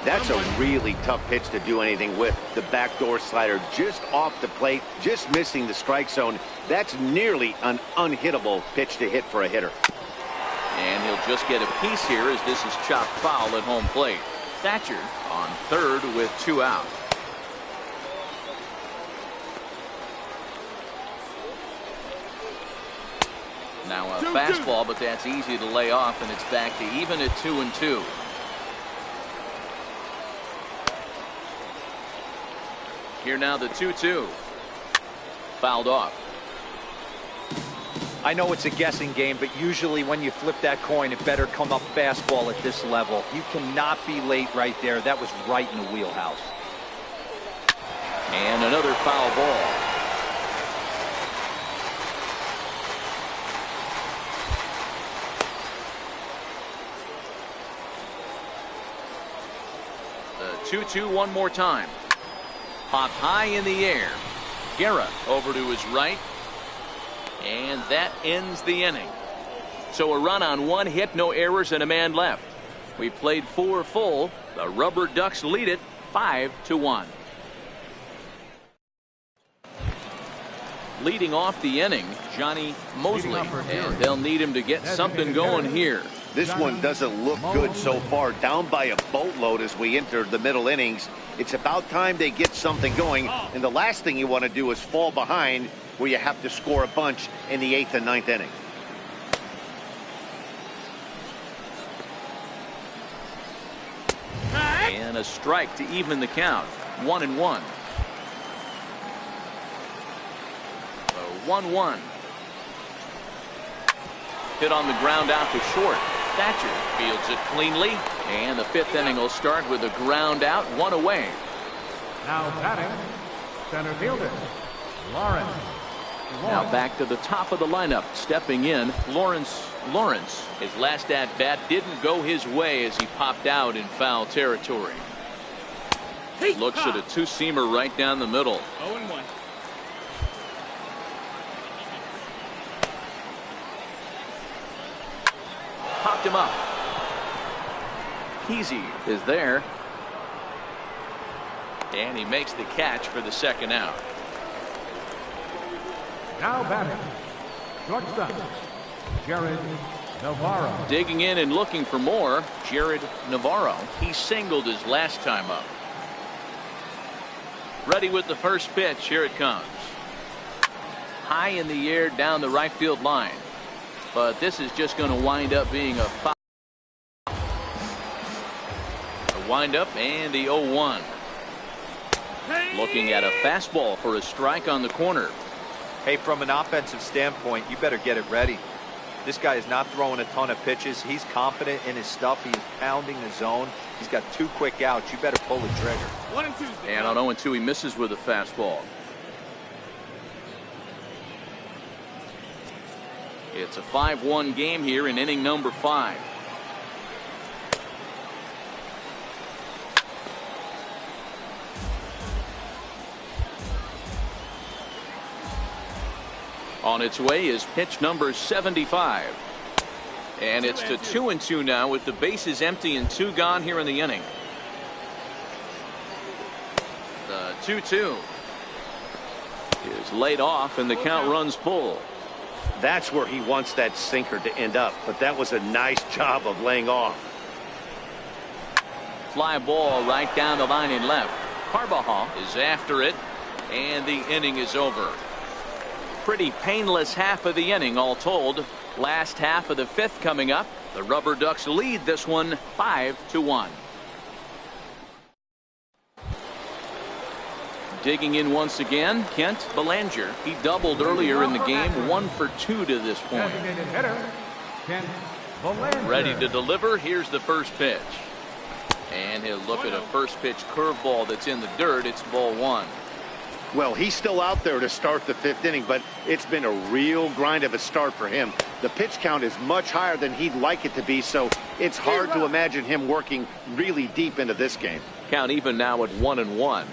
That's a really tough pitch to do anything with. The backdoor slider just off the plate, just missing the strike zone. That's nearly an unhittable pitch to hit for a hitter. And he'll just get a piece here as this is chopped foul at home plate. Thatcher on third with 2 out. Now a fastball, but that's easy to lay off, and it's back to even at 2-2. Here now the 2-2. Fouled off. I know it's a guessing game, but usually when you flip that coin, it better come up fastball at this level. You cannot be late right there. That was right in the wheelhouse. And another foul ball. The 2-2 one more time. Popped high in the air. Guerra over to his right. And that ends the inning. So a run on 1 hit, no errors, and a man left. We played 4 full. The Rubberducks lead it 5-1. Leading off the inning, Johnny Mosley, and they'll need him to get something going here. This one doesn't look good so far. Down by a boatload as we enter the middle innings. It's about time they get something going. And the last thing you want to do is fall behind where you have to score a bunch in the 8th and 9th inning. And a strike to even the count. 1-1. So 1-1. Hit on the ground out to short. Thatcher fields it cleanly, and the 5th inning will start with a ground out, 1 away. Now batting, center fielder, Lawrence. Now back to the top of the lineup, stepping in, Lawrence. His last at bat didn't go his way as he popped out in foul territory. Looks at a two-seamer right down the middle. 0-1. Popped him up. Kesey is there. And he makes the catch for the second out. Now batting, shortstop, Jared Navarro. Digging in and looking for more, Jared Navarro. He singled his last time up. Ready with the first pitch. Here it comes. High in the air down the right field line. But this is just going to wind up being a foul. The wind up and the 0-1. Looking at a fastball for a strike on the corner. Hey, from an offensive standpoint, you better get it ready. This guy is not throwing a ton of pitches. He's confident in his stuff. He's pounding the zone. He's got 2 quick outs. You better pull the trigger. 1-2. And on 0-2, he misses with a fastball. It's a 5-1 game here in inning number 5. On its way is pitch number 75. And it's to 2-2 now with the bases empty and 2 gone here in the inning. The 2-2 is laid off and the count runs full. That's where he wants that sinker to end up, but that was a nice job of laying off. Fly ball right down the line in left. Carbajal is after it, and the inning is over. Pretty painless half of the inning all told. Last half of the 5th coming up. The Rubberducks lead this one 5-1. Digging in once again, Kent Belanger. He doubled earlier in the game, 1 for 2 to this point. Designated hitter, Kent Belanger. Ready to deliver. Here's the first pitch. And he'll look at a first pitch curveball that's in the dirt. It's ball 1. Well, he's still out there to start the 5th inning, but it's been a real grind of a start for him. The pitch count is much higher than he'd like it to be, so it's hard to imagine him working really deep into this game. Count even now at 1-1.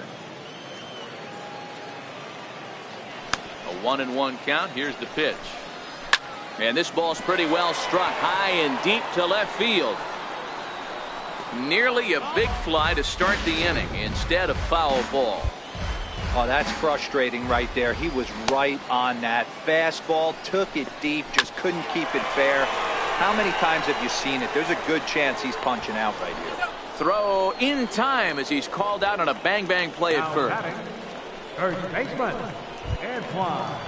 A 1-1 count. Here's the pitch. And this ball's pretty well struck high and deep to left field. Nearly a big fly to start the inning instead of foul ball. Oh, that's frustrating right there. He was right on that. Fastball, took it deep, just couldn't keep it fair. How many times have you seen it? There's a good chance he's punching out right here. Throw in time as he's called out on a bang-bang play at first. First baseman, Antoine.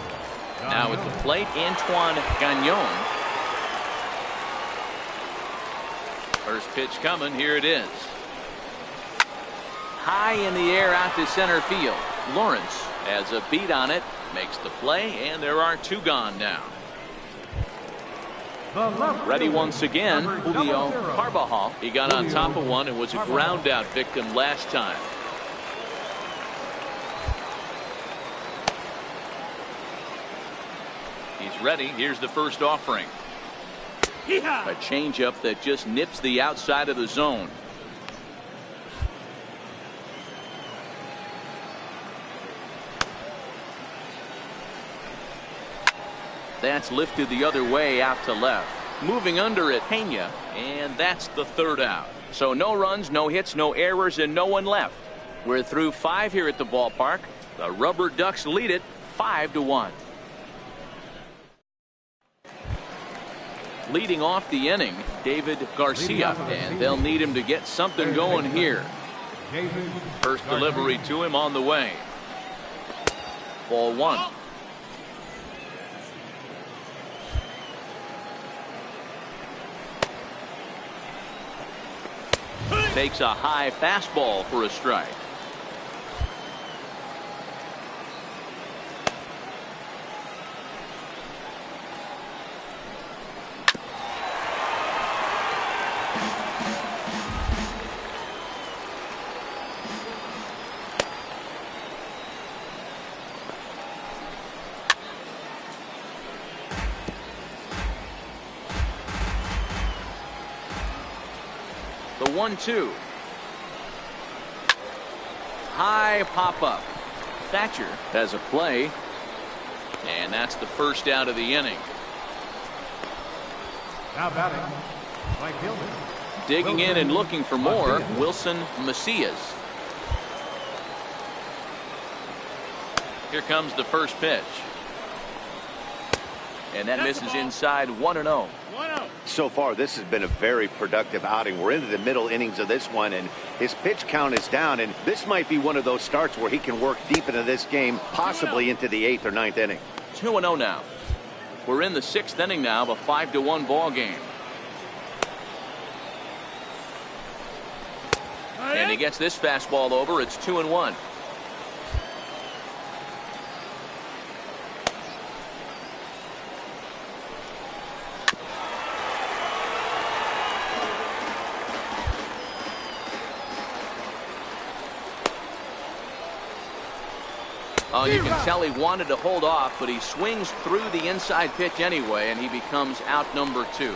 Now at the plate, Antoine Gagnon. First pitch coming. Here it is. High in the air out to center field. Lawrence has a beat on it, makes the play, and there are 2 gone now. Ready once again, Julio Carbajal. He got on top of one and was a ground out victim last time. He's ready. Here's the first offering. A changeup that just nips the outside of the zone. That's lifted the other way out to left. Moving under it, Pena, and that's the 3rd out. So no runs, no hits, no errors, and no one left. We're through 5 here at the ballpark. The Rubberducks lead it 5-1. Leading off the inning, David Garcia, and they'll need him to get something going here. First delivery to him on the way. Ball one. Takes a high fastball for a strike. The 1-2. High pop up. Thatcher has a play. And that's the first out of the inning. Now batting, right fielder. Digging in and looking for more, Wilson Macias. Here comes the first pitch. And that misses inside 1-0. So far, this has been a very productive outing. We're into the middle innings of this one, and his pitch count is down. And this might be one of those starts where he can work deep into this game, possibly into the 8th or 9th inning. 2-0 now. We're in the 6th inning now of a 5-1 ball game. And he gets this fastball over. It's 2-1. Oh, you can tell he wanted to hold off, but he swings through the inside pitch anyway, and he becomes out number 2.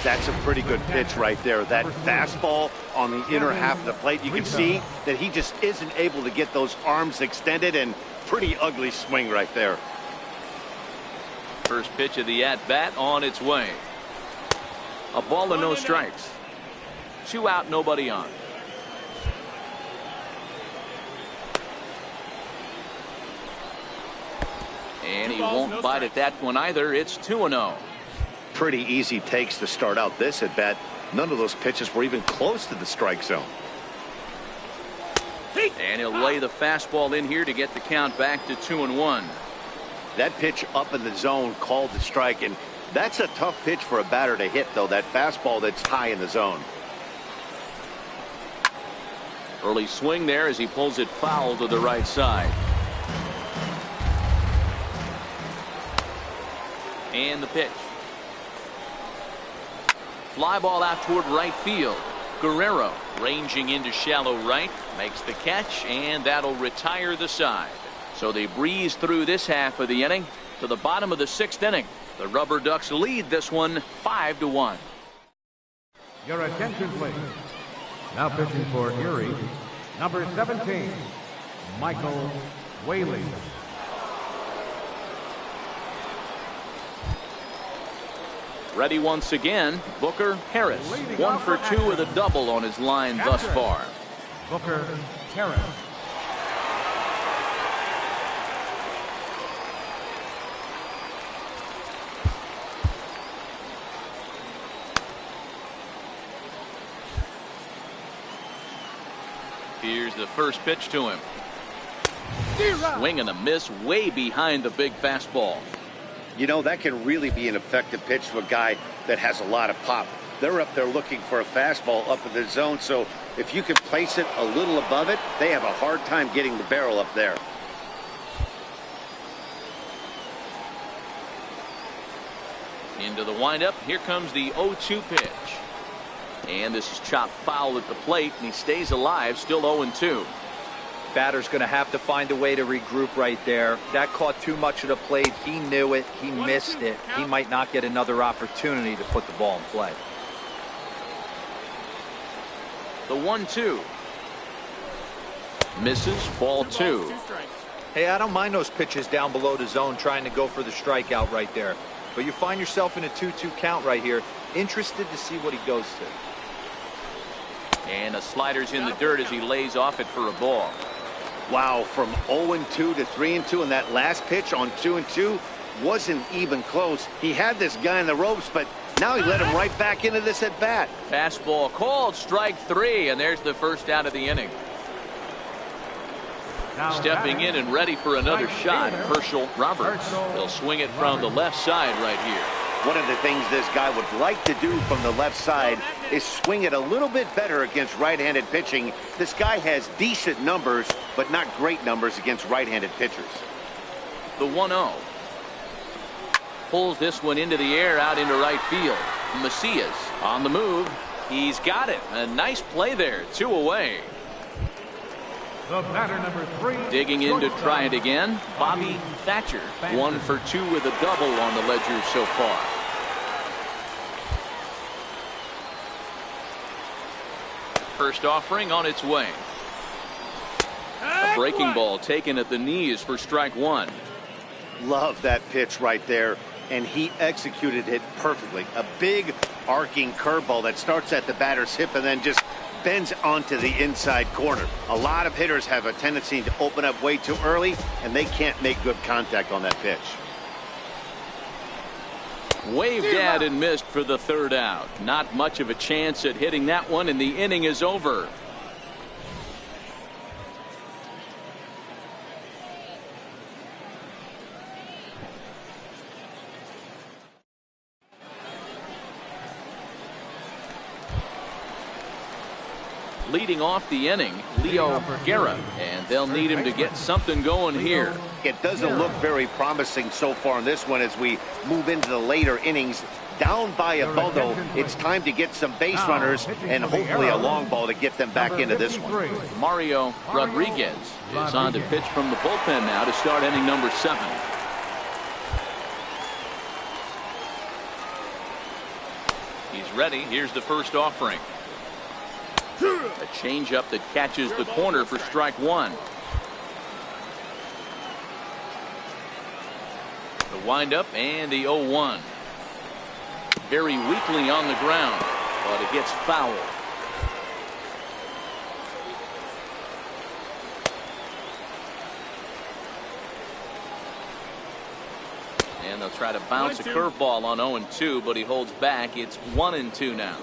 That's a pretty good pitch right there. That fastball on the inner half of the plate. You can see that he just isn't able to get those arms extended, and pretty ugly swing right there. First pitch of the at-bat on its way. A ball and no strikes. 2 out, nobody on. And he won't bite at that one either. It's 2-0. Pretty easy takes to start out this at bat. None of those pitches were even close to the strike zone. And he'll lay the fastball in here to get the count back to 2-1. That pitch up in the zone called the strike, and that's a tough pitch for a batter to hit, though. That fastball that's high in the zone. Early swing there as he pulls it foul to the right side. And the pitch. Fly ball out toward right field. Guerrero ranging into shallow right, makes the catch, and that'll retire the side. So they breeze through this half of the inning to the bottom of the 6th inning. The Rubberducks lead this one 5-1. Your attention, please. Now pitching for Erie, number 17, Michael Whaley. Ready once again, Booker Harris. 1 for 2 with a double on his line thus far. Booker Harris. Here's the first pitch to him. Swing and a miss way behind the big fastball. You know, that can really be an effective pitch to a guy that has a lot of pop. They're up there looking for a fastball up in the zone, so if you can place it a little above it, they have a hard time getting the barrel up there. Into the windup. Here comes the 0-2 pitch. And this is chopped foul at the plate, and he stays alive, still 0-2. Batter's going to have to find a way to regroup right there. That caught too much of the plate. He knew it. He missed it. He might not get another opportunity to put the ball in play. The 1-2. Misses, ball 2. Hey, I don't mind those pitches down below the zone trying to go for the strikeout right there. But you find yourself in a 2-2 count right here. Interested to see what he goes to. And a slider's in the dirt as he lays off it for a ball. Wow, from 0-2 to 3-2, and that last pitch on 2-2 wasn't even close. He had this guy in the ropes, but Now he let him right back into this at bat. Fastball called, strike 3, and there's the first out of the inning. Now Stepping in and ready for another shot, Herschel Roberts. He'll swing it from the left side right here. One of the things this guy would like to do from the left side is swing it a little bit better against right-handed pitching. This guy has decent numbers, but not great numbers against right-handed pitchers. The 1-0. Pulls this one into the air out into right field. Macias on the move. He's got it. A nice play there. 2 away. the batter number 3. Digging in to try it again, Bobby Thatcher. 1 for 2 with a double on the ledger so far. First offering on its way. A breaking ball taken at the knees for strike 1. Love that pitch right there, and he executed it perfectly. A big arcing curveball that starts at the batter's hip and then just bends onto the inside corner. A lot of hitters have a tendency to open up way too early, and they can't make good contact on that pitch. Waved at and missed for the 3rd out. Not much of a chance at hitting that one, and the inning is over. Leading off the inning, Leo Guerra, and they'll need him to get something going here. It doesn't look very promising so far in this one as we move into the later innings. Down by a bundle, it's time to get some base runners and hopefully a long ball to get them back into this one. Mario Rodriguez is on to pitch from the bullpen now to start inning number 7. He's ready. Here's the first offering. A changeup that catches the corner for strike 1. The windup and the 0-1. Very weakly on the ground, but it gets foul. And they'll try to bounce a curveball on 0-2, but he holds back. It's 1-2 now.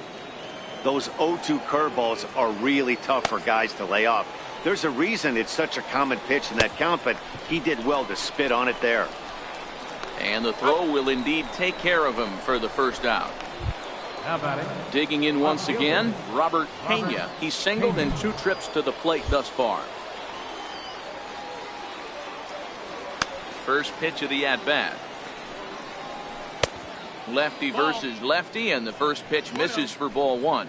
Those 0-2 curveballs are really tough for guys to lay off. There's a reason it's such a common pitch in that count, but he did well to spit on it there. And the throw will indeed take care of him for the first out. Digging in once again, Robert Pena. He's singled in 2 trips to the plate thus far. First pitch of the at-bat. Lefty versus lefty, and the first pitch misses for ball 1.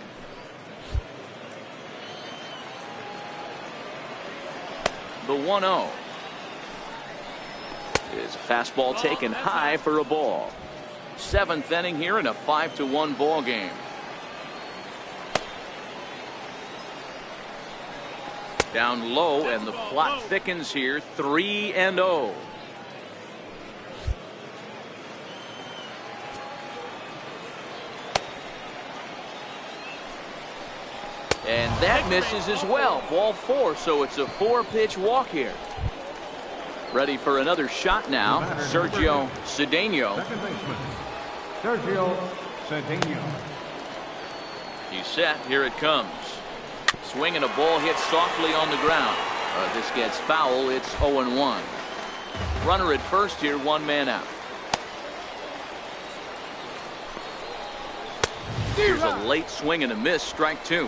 The 1-0 is a fastball taken high for a ball. 7th inning here in a 5-1 ball game. Down low, and the plot thickens here. 3-0. And that misses as well. Ball 4, so it's a 4-pitch walk here. Ready for another shot now, Sergio Cedeno. Second baseman, Sergio Cedeno. He's set. Here it comes. Swinging a ball hit softly on the ground. This gets foul. It's 0-1. Runner at first here, 1 man out. Here's a late swing and a miss, strike 2.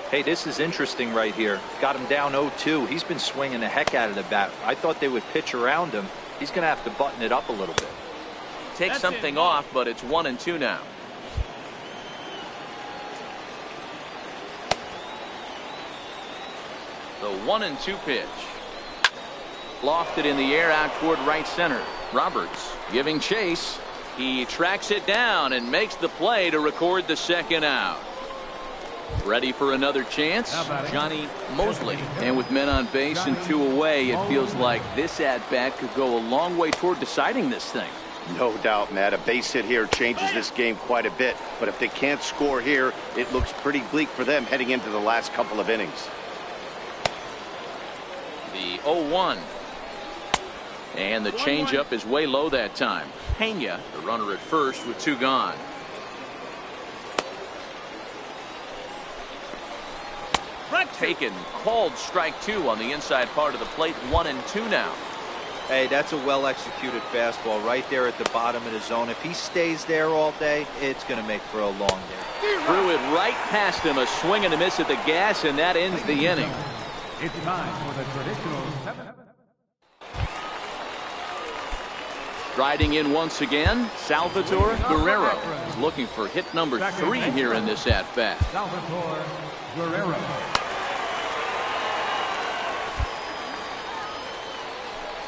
Hey, this is interesting right here. Got him down 0-2. He's been swinging the heck out of the bat. I thought they would pitch around him. He's going to have to button it up a little bit. Take something off, but it's 1-2 now. The 1-2 pitch. Lofted in the air out toward right center. Roberts giving chase. He tracks it down and makes the play to record the 2nd out. Ready for another chance, Johnny Mosley. And with men on base and 2 away, it feels like this at-bat could go a long way toward deciding this thing. No doubt, Matt. A base hit here changes this game quite a bit. But if they can't score here, it looks pretty bleak for them heading into the last couple of innings. The 0-1. And the changeup is way low that time. Pena, the runner at first with 2 gone. Taken, called strike 2 on the inside part of the plate. 1-2 now. Hey, that's a well-executed fastball right there at the bottom of the zone. If he stays there all day, it's going to make for a long day. Threw it right past him. A swing and a miss at the gas, and that ends the inning. It's time for the traditional 7. Striding in once again, Salvatore Guerrero is looking for hit number 3 here in this at-bat. Salvatore Guerrero.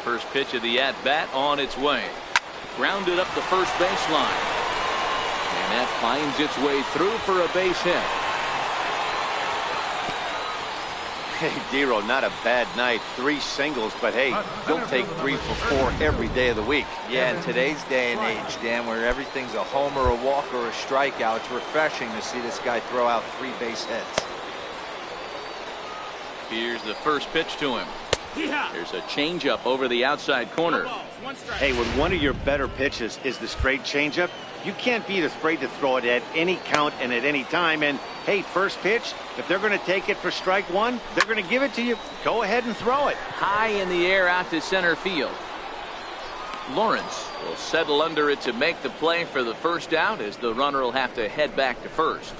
First pitch of the at-bat on its way. Grounded up the first baseline. And that finds its way through for a base hit. Hey, Dero, not a bad night. 3 singles, but hey, he'll take 3 for 4 every day of the week. Yeah, in today's day and age, Dan, where everything's a homer, a walk, or a strikeout, it's refreshing to see this guy throw out 3 base hits. Here's the first pitch to him. There's a changeup over the outside corner. Hey, when one of your better pitches is the straight changeup, you can't be afraid to throw it at any count and at any time. And hey, first pitch, if they're going to take it for strike 1, they're going to give it to you. Go ahead and throw it. High in the air out to center field. Lawrence will settle under it to make the play for the first out, as the runner will have to head back to first.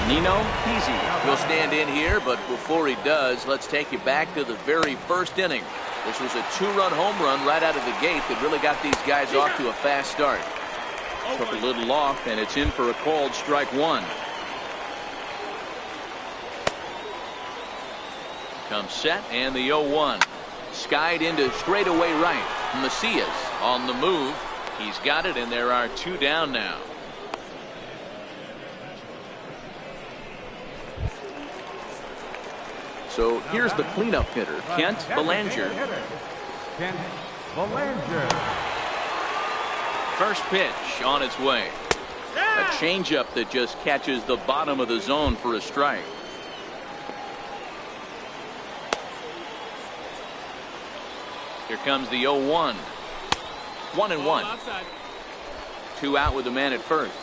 Nino Pizzi will stand in here, but before he does, let's take you back to the very first inning. This was a 2-run home run right out of the gate that really got these guys off to a fast start. Took a little off, and it's in for a called strike 1. Comes set, and the 0-1. Skied into straightaway right. Macias on the move. He's got it, and there are 2 down now. So here's the cleanup hitter, Kent Belanger. Kent Belanger. First pitch on its way. A changeup that just catches the bottom of the zone for a strike. Here comes the 0-1. 1-1. 2 out with the man at first.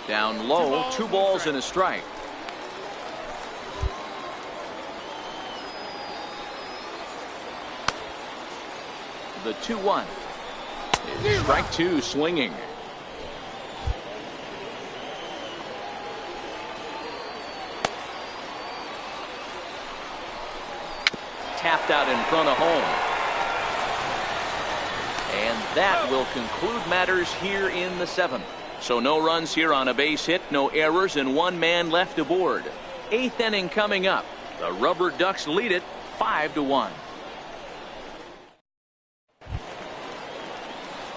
Down low, 2 balls and a strike. The 2-1. Strike 2 swinging. Tapped out in front of home. And that will conclude matters here in the 7th. So no runs here on a base hit, no errors, and 1 man left aboard. 8th inning coming up. The Rubberducks lead it 5-1.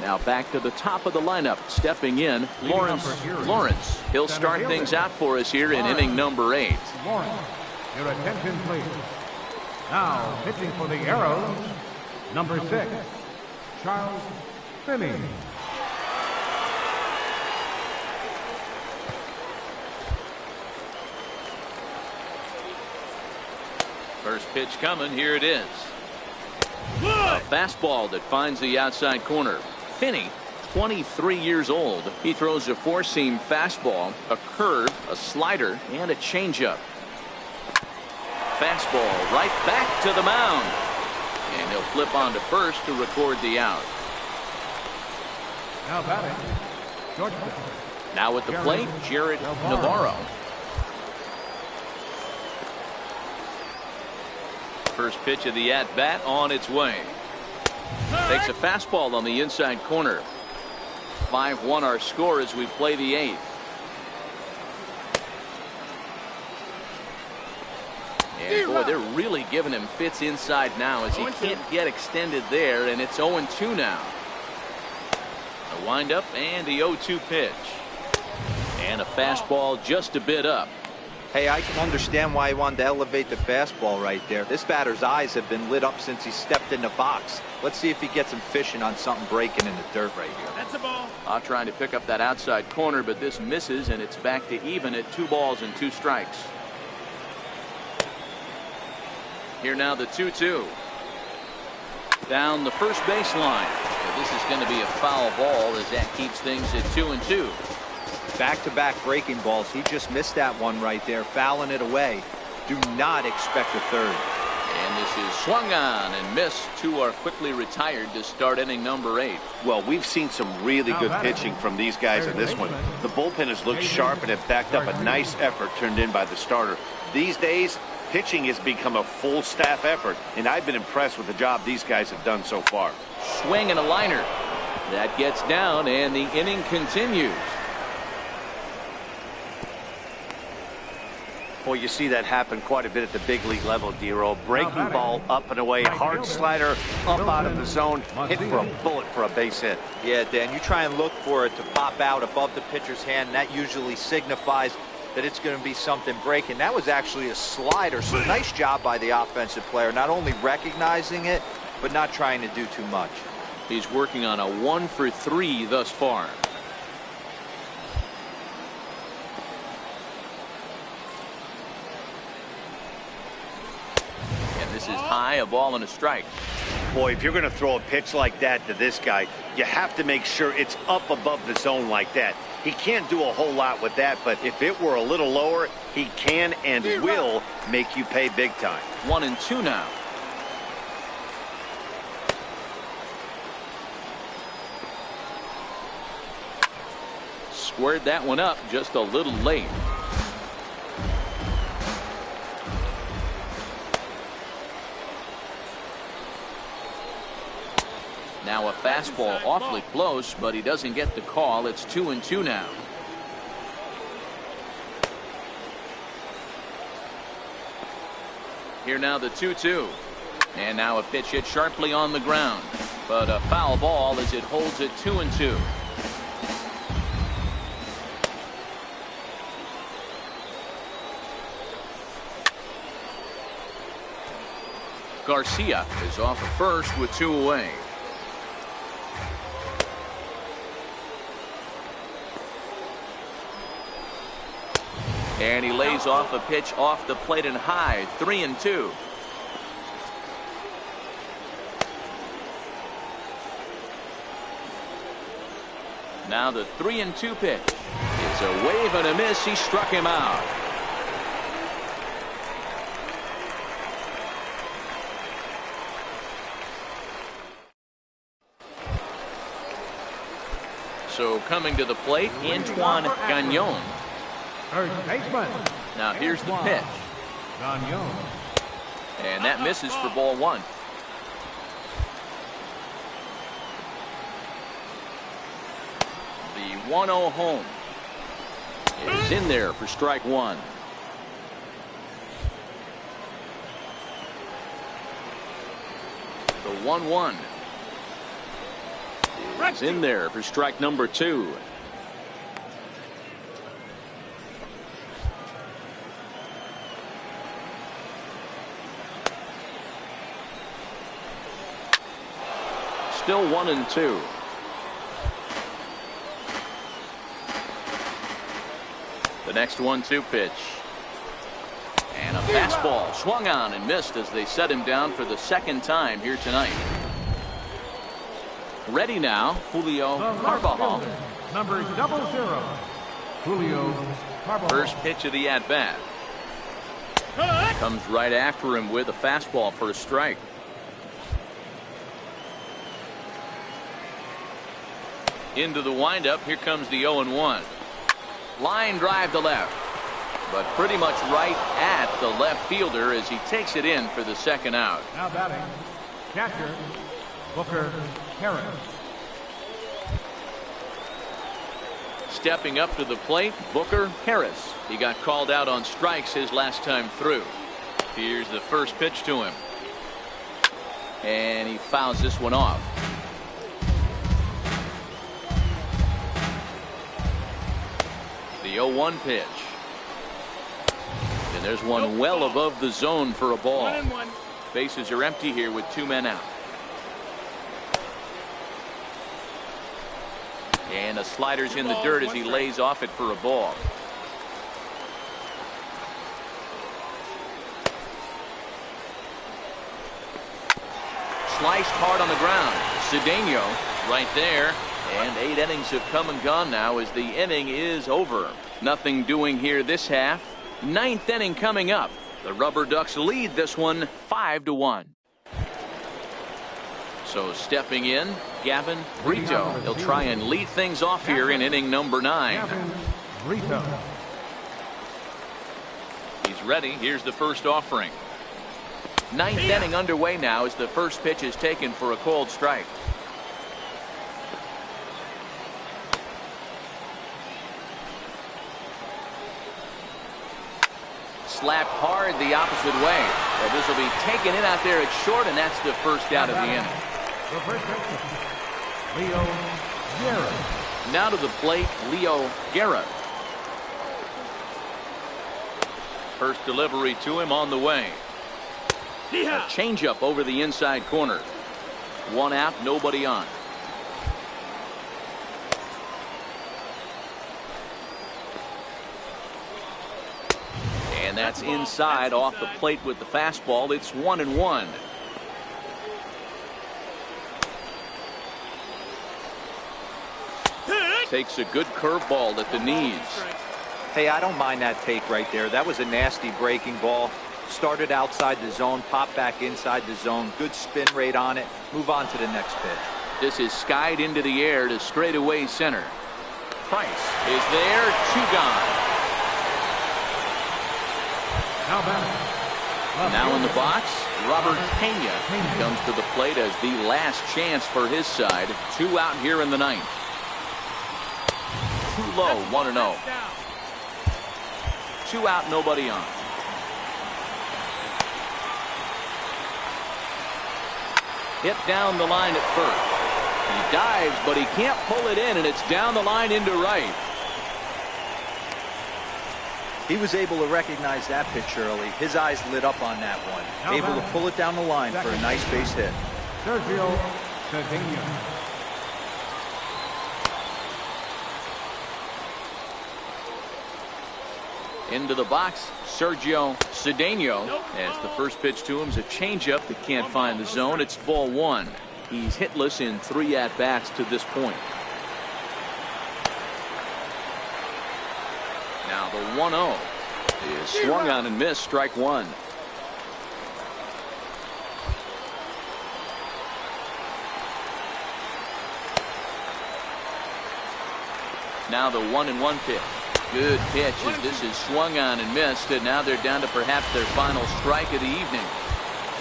Now back to the top of the lineup. Stepping in, Lawrence. He'll start things out for us here in inning number 8. Lawrence, your attention please. Now pitching for the Arrows, number 6, Charles Finney. First pitch coming. Here it is. A fastball that finds the outside corner. Finney, 23 years old. He throws a 4-seam fastball, a curve, a slider, and a changeup. Fastball right back to the mound. And he'll flip on to first to record the out. Now batting, shortstop. Now at the plate, Jared Navarro. First pitch of the at-bat on its way. Takes a fastball on the inside corner. 5-1 our score as we play the 8th. And boy, they're really giving him fits inside now as he can't get extended there, and it's 0-2 now. A windup and the 0-2 pitch. And a fastball just a bit up. Hey, I can understand why he wanted to elevate the fastball right there. This batter's eyes have been lit up since he stepped in the box. Let's see if he gets him fishing on something breaking in the dirt right here. That's a ball. Trying to pick up that outside corner, but this misses, and it's back to even at 2 balls and 2 strikes. Here now the 2-2. Down the first baseline. So this is going to be a foul ball as that keeps things at 2-2. Back-to-back breaking balls. He just missed that one right there, fouling it away. Do not expect a third. And this is swung on and missed. Two are quickly retired to start inning number 8. Well, we've seen some really good pitching from these guys in this one. The bullpen has looked sharp and have backed up a nice effort turned in by the starter. These days, pitching has become a full staff effort, and I've been impressed with the job these guys have done so far. Swing and a liner. That gets down, and the inning continues. Boy, you see that happen quite a bit at the big league level, Dero. Breaking ball up and away, hard slider up out of the zone, hit for a bullet for a base hit. Yeah, Dan, you try and look for it to pop out above the pitcher's hand, and that usually signifies that it's going to be something breaking. That was actually a slider, so nice job by the offensive player, not only recognizing it, but not trying to do too much. He's working on a 1-for-3 thus far. This is high, a ball and a strike. Boy, if you're going to throw a pitch like that to this guy, you have to make sure it's up above the zone like that. He can't do a whole lot with that, but if it were a little lower, he can and will make you pay big time. 1-2 now. Squared that one up just a little late. Now a fastball awfully close, but he doesn't get the call. It's 2-2 now. Here now the 2-2. And now a pitch hit sharply on the ground. But a foul ball as it holds it 2-2. Garcia is off at first with 2 away. And he lays off a pitch off the plate and high. 3-2. Now the 3-2 pitch. It's a wave and a miss. He struck him out. So coming to the plate, Antoine Gagnon. Third baseman. Now here's the pitch. Gagnon. And that misses for ball 1. The 1-0 home is in there for strike 1. The 1-1 is in there for strike number 2. Still 1-2. The next 1-2 pitch. And a fastball swung on and missed as they set him down for the second time here tonight. Ready now, Julio Carvajal. Number 00. Julio Carvajal. First pitch of the at-bat. Comes right after him with a fastball for a strike. Into the windup. Here comes the 0-1. Line drive to left, but pretty much right at the left fielder as he takes it in for the second out. Now batting, catcher Booker Harris. Stepping up to the plate, Booker Harris. He got called out on strikes his last time through. Here's the first pitch to him, and he fouls this one off. The 0-1 pitch. And there's one well above the zone for a ball. 1-1. Bases are empty here with 2 men out. And the slider's in the dirt as he lays off it for a ball. Sliced hard on the ground. Cedeno right there. And 8 innings have come and gone now as the inning is over. Nothing doing here this half. 9th inning coming up. The Rubberducks lead this one 5-1. So stepping in, Gavin Brito. He'll try and lead things off here in inning number 9. Gavin Brito. He's ready. Here's the first offering. 9th inning underway now as the first pitch is taken for a called strike. Slapped hard the opposite way. Well, this will be taken in out there at short, and that's the first out of the inning. The first baseman, Leo Guerra. Now to the plate, Leo Guerra. First delivery to him on the way. A changeup over the inside corner. 1 out, nobody on. And that's inside off the plate with the fastball. It's 1-1. Takes a good curveball at the knees. Hey, I don't mind that take right there. That was a nasty breaking ball. Started outside the zone, popped back inside the zone. Good spin rate on it. Move on to the next pitch. This is skied into the air to straightaway center. Price is there. 2 gone. Now in the box, Robert Pena comes to the plate as the last chance for his side. 2 out here in the 9th. Too low, 1-0. 2 out, nobody on. Hit down the line at first. He dives, but he can't pull it in, and it's down the line into right. He was able to recognize that pitch early. His eyes lit up on that one. Able to pull it down the line for a nice base hit. Sergio Cedeno. Into the box, Sergio Cedeno. As the first pitch to him is a changeup that can't find the zone. It's ball 1. He's hitless in 3 at-bats to this point. Now the 1-0 is swung on and missed. Strike 1. Now the 1-1 pitch. Good pitch as this is swung on and missed, and now they're down to perhaps their final strike of the evening.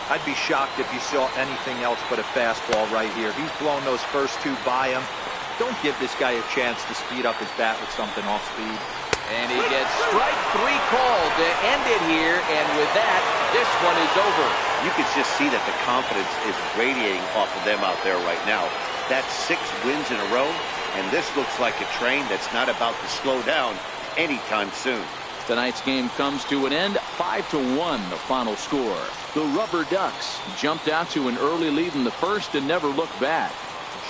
I'd be shocked if you saw anything else but a fastball right here. He's blown those first 2 by him. Don't give this guy a chance to speed up his bat with something off speed. And he gets strike 3 called to end it here, and with that, this one is over. You can just see that the confidence is radiating off of them out there right now. That's 6 wins in a row, and this looks like a train that's not about to slow down anytime soon. Tonight's game comes to an end, 5-1 the final score. The Rubberducks jumped out to an early lead in the first and never looked back.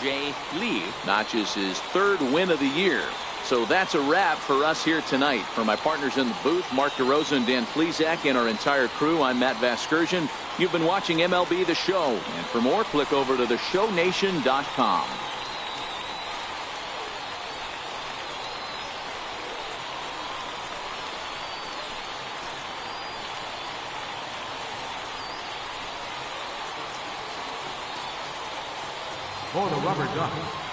Jay Lee notches his 3rd win of the year. So that's a wrap for us here tonight. For my partners in the booth, Mark DeRosa and Dan Plesac, and our entire crew, I'm Matt Vasgersian. You've been watching MLB The Show. And for more, click over to theshownation.com. For the Rubberducks,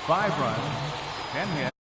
5 runs, 10 hits.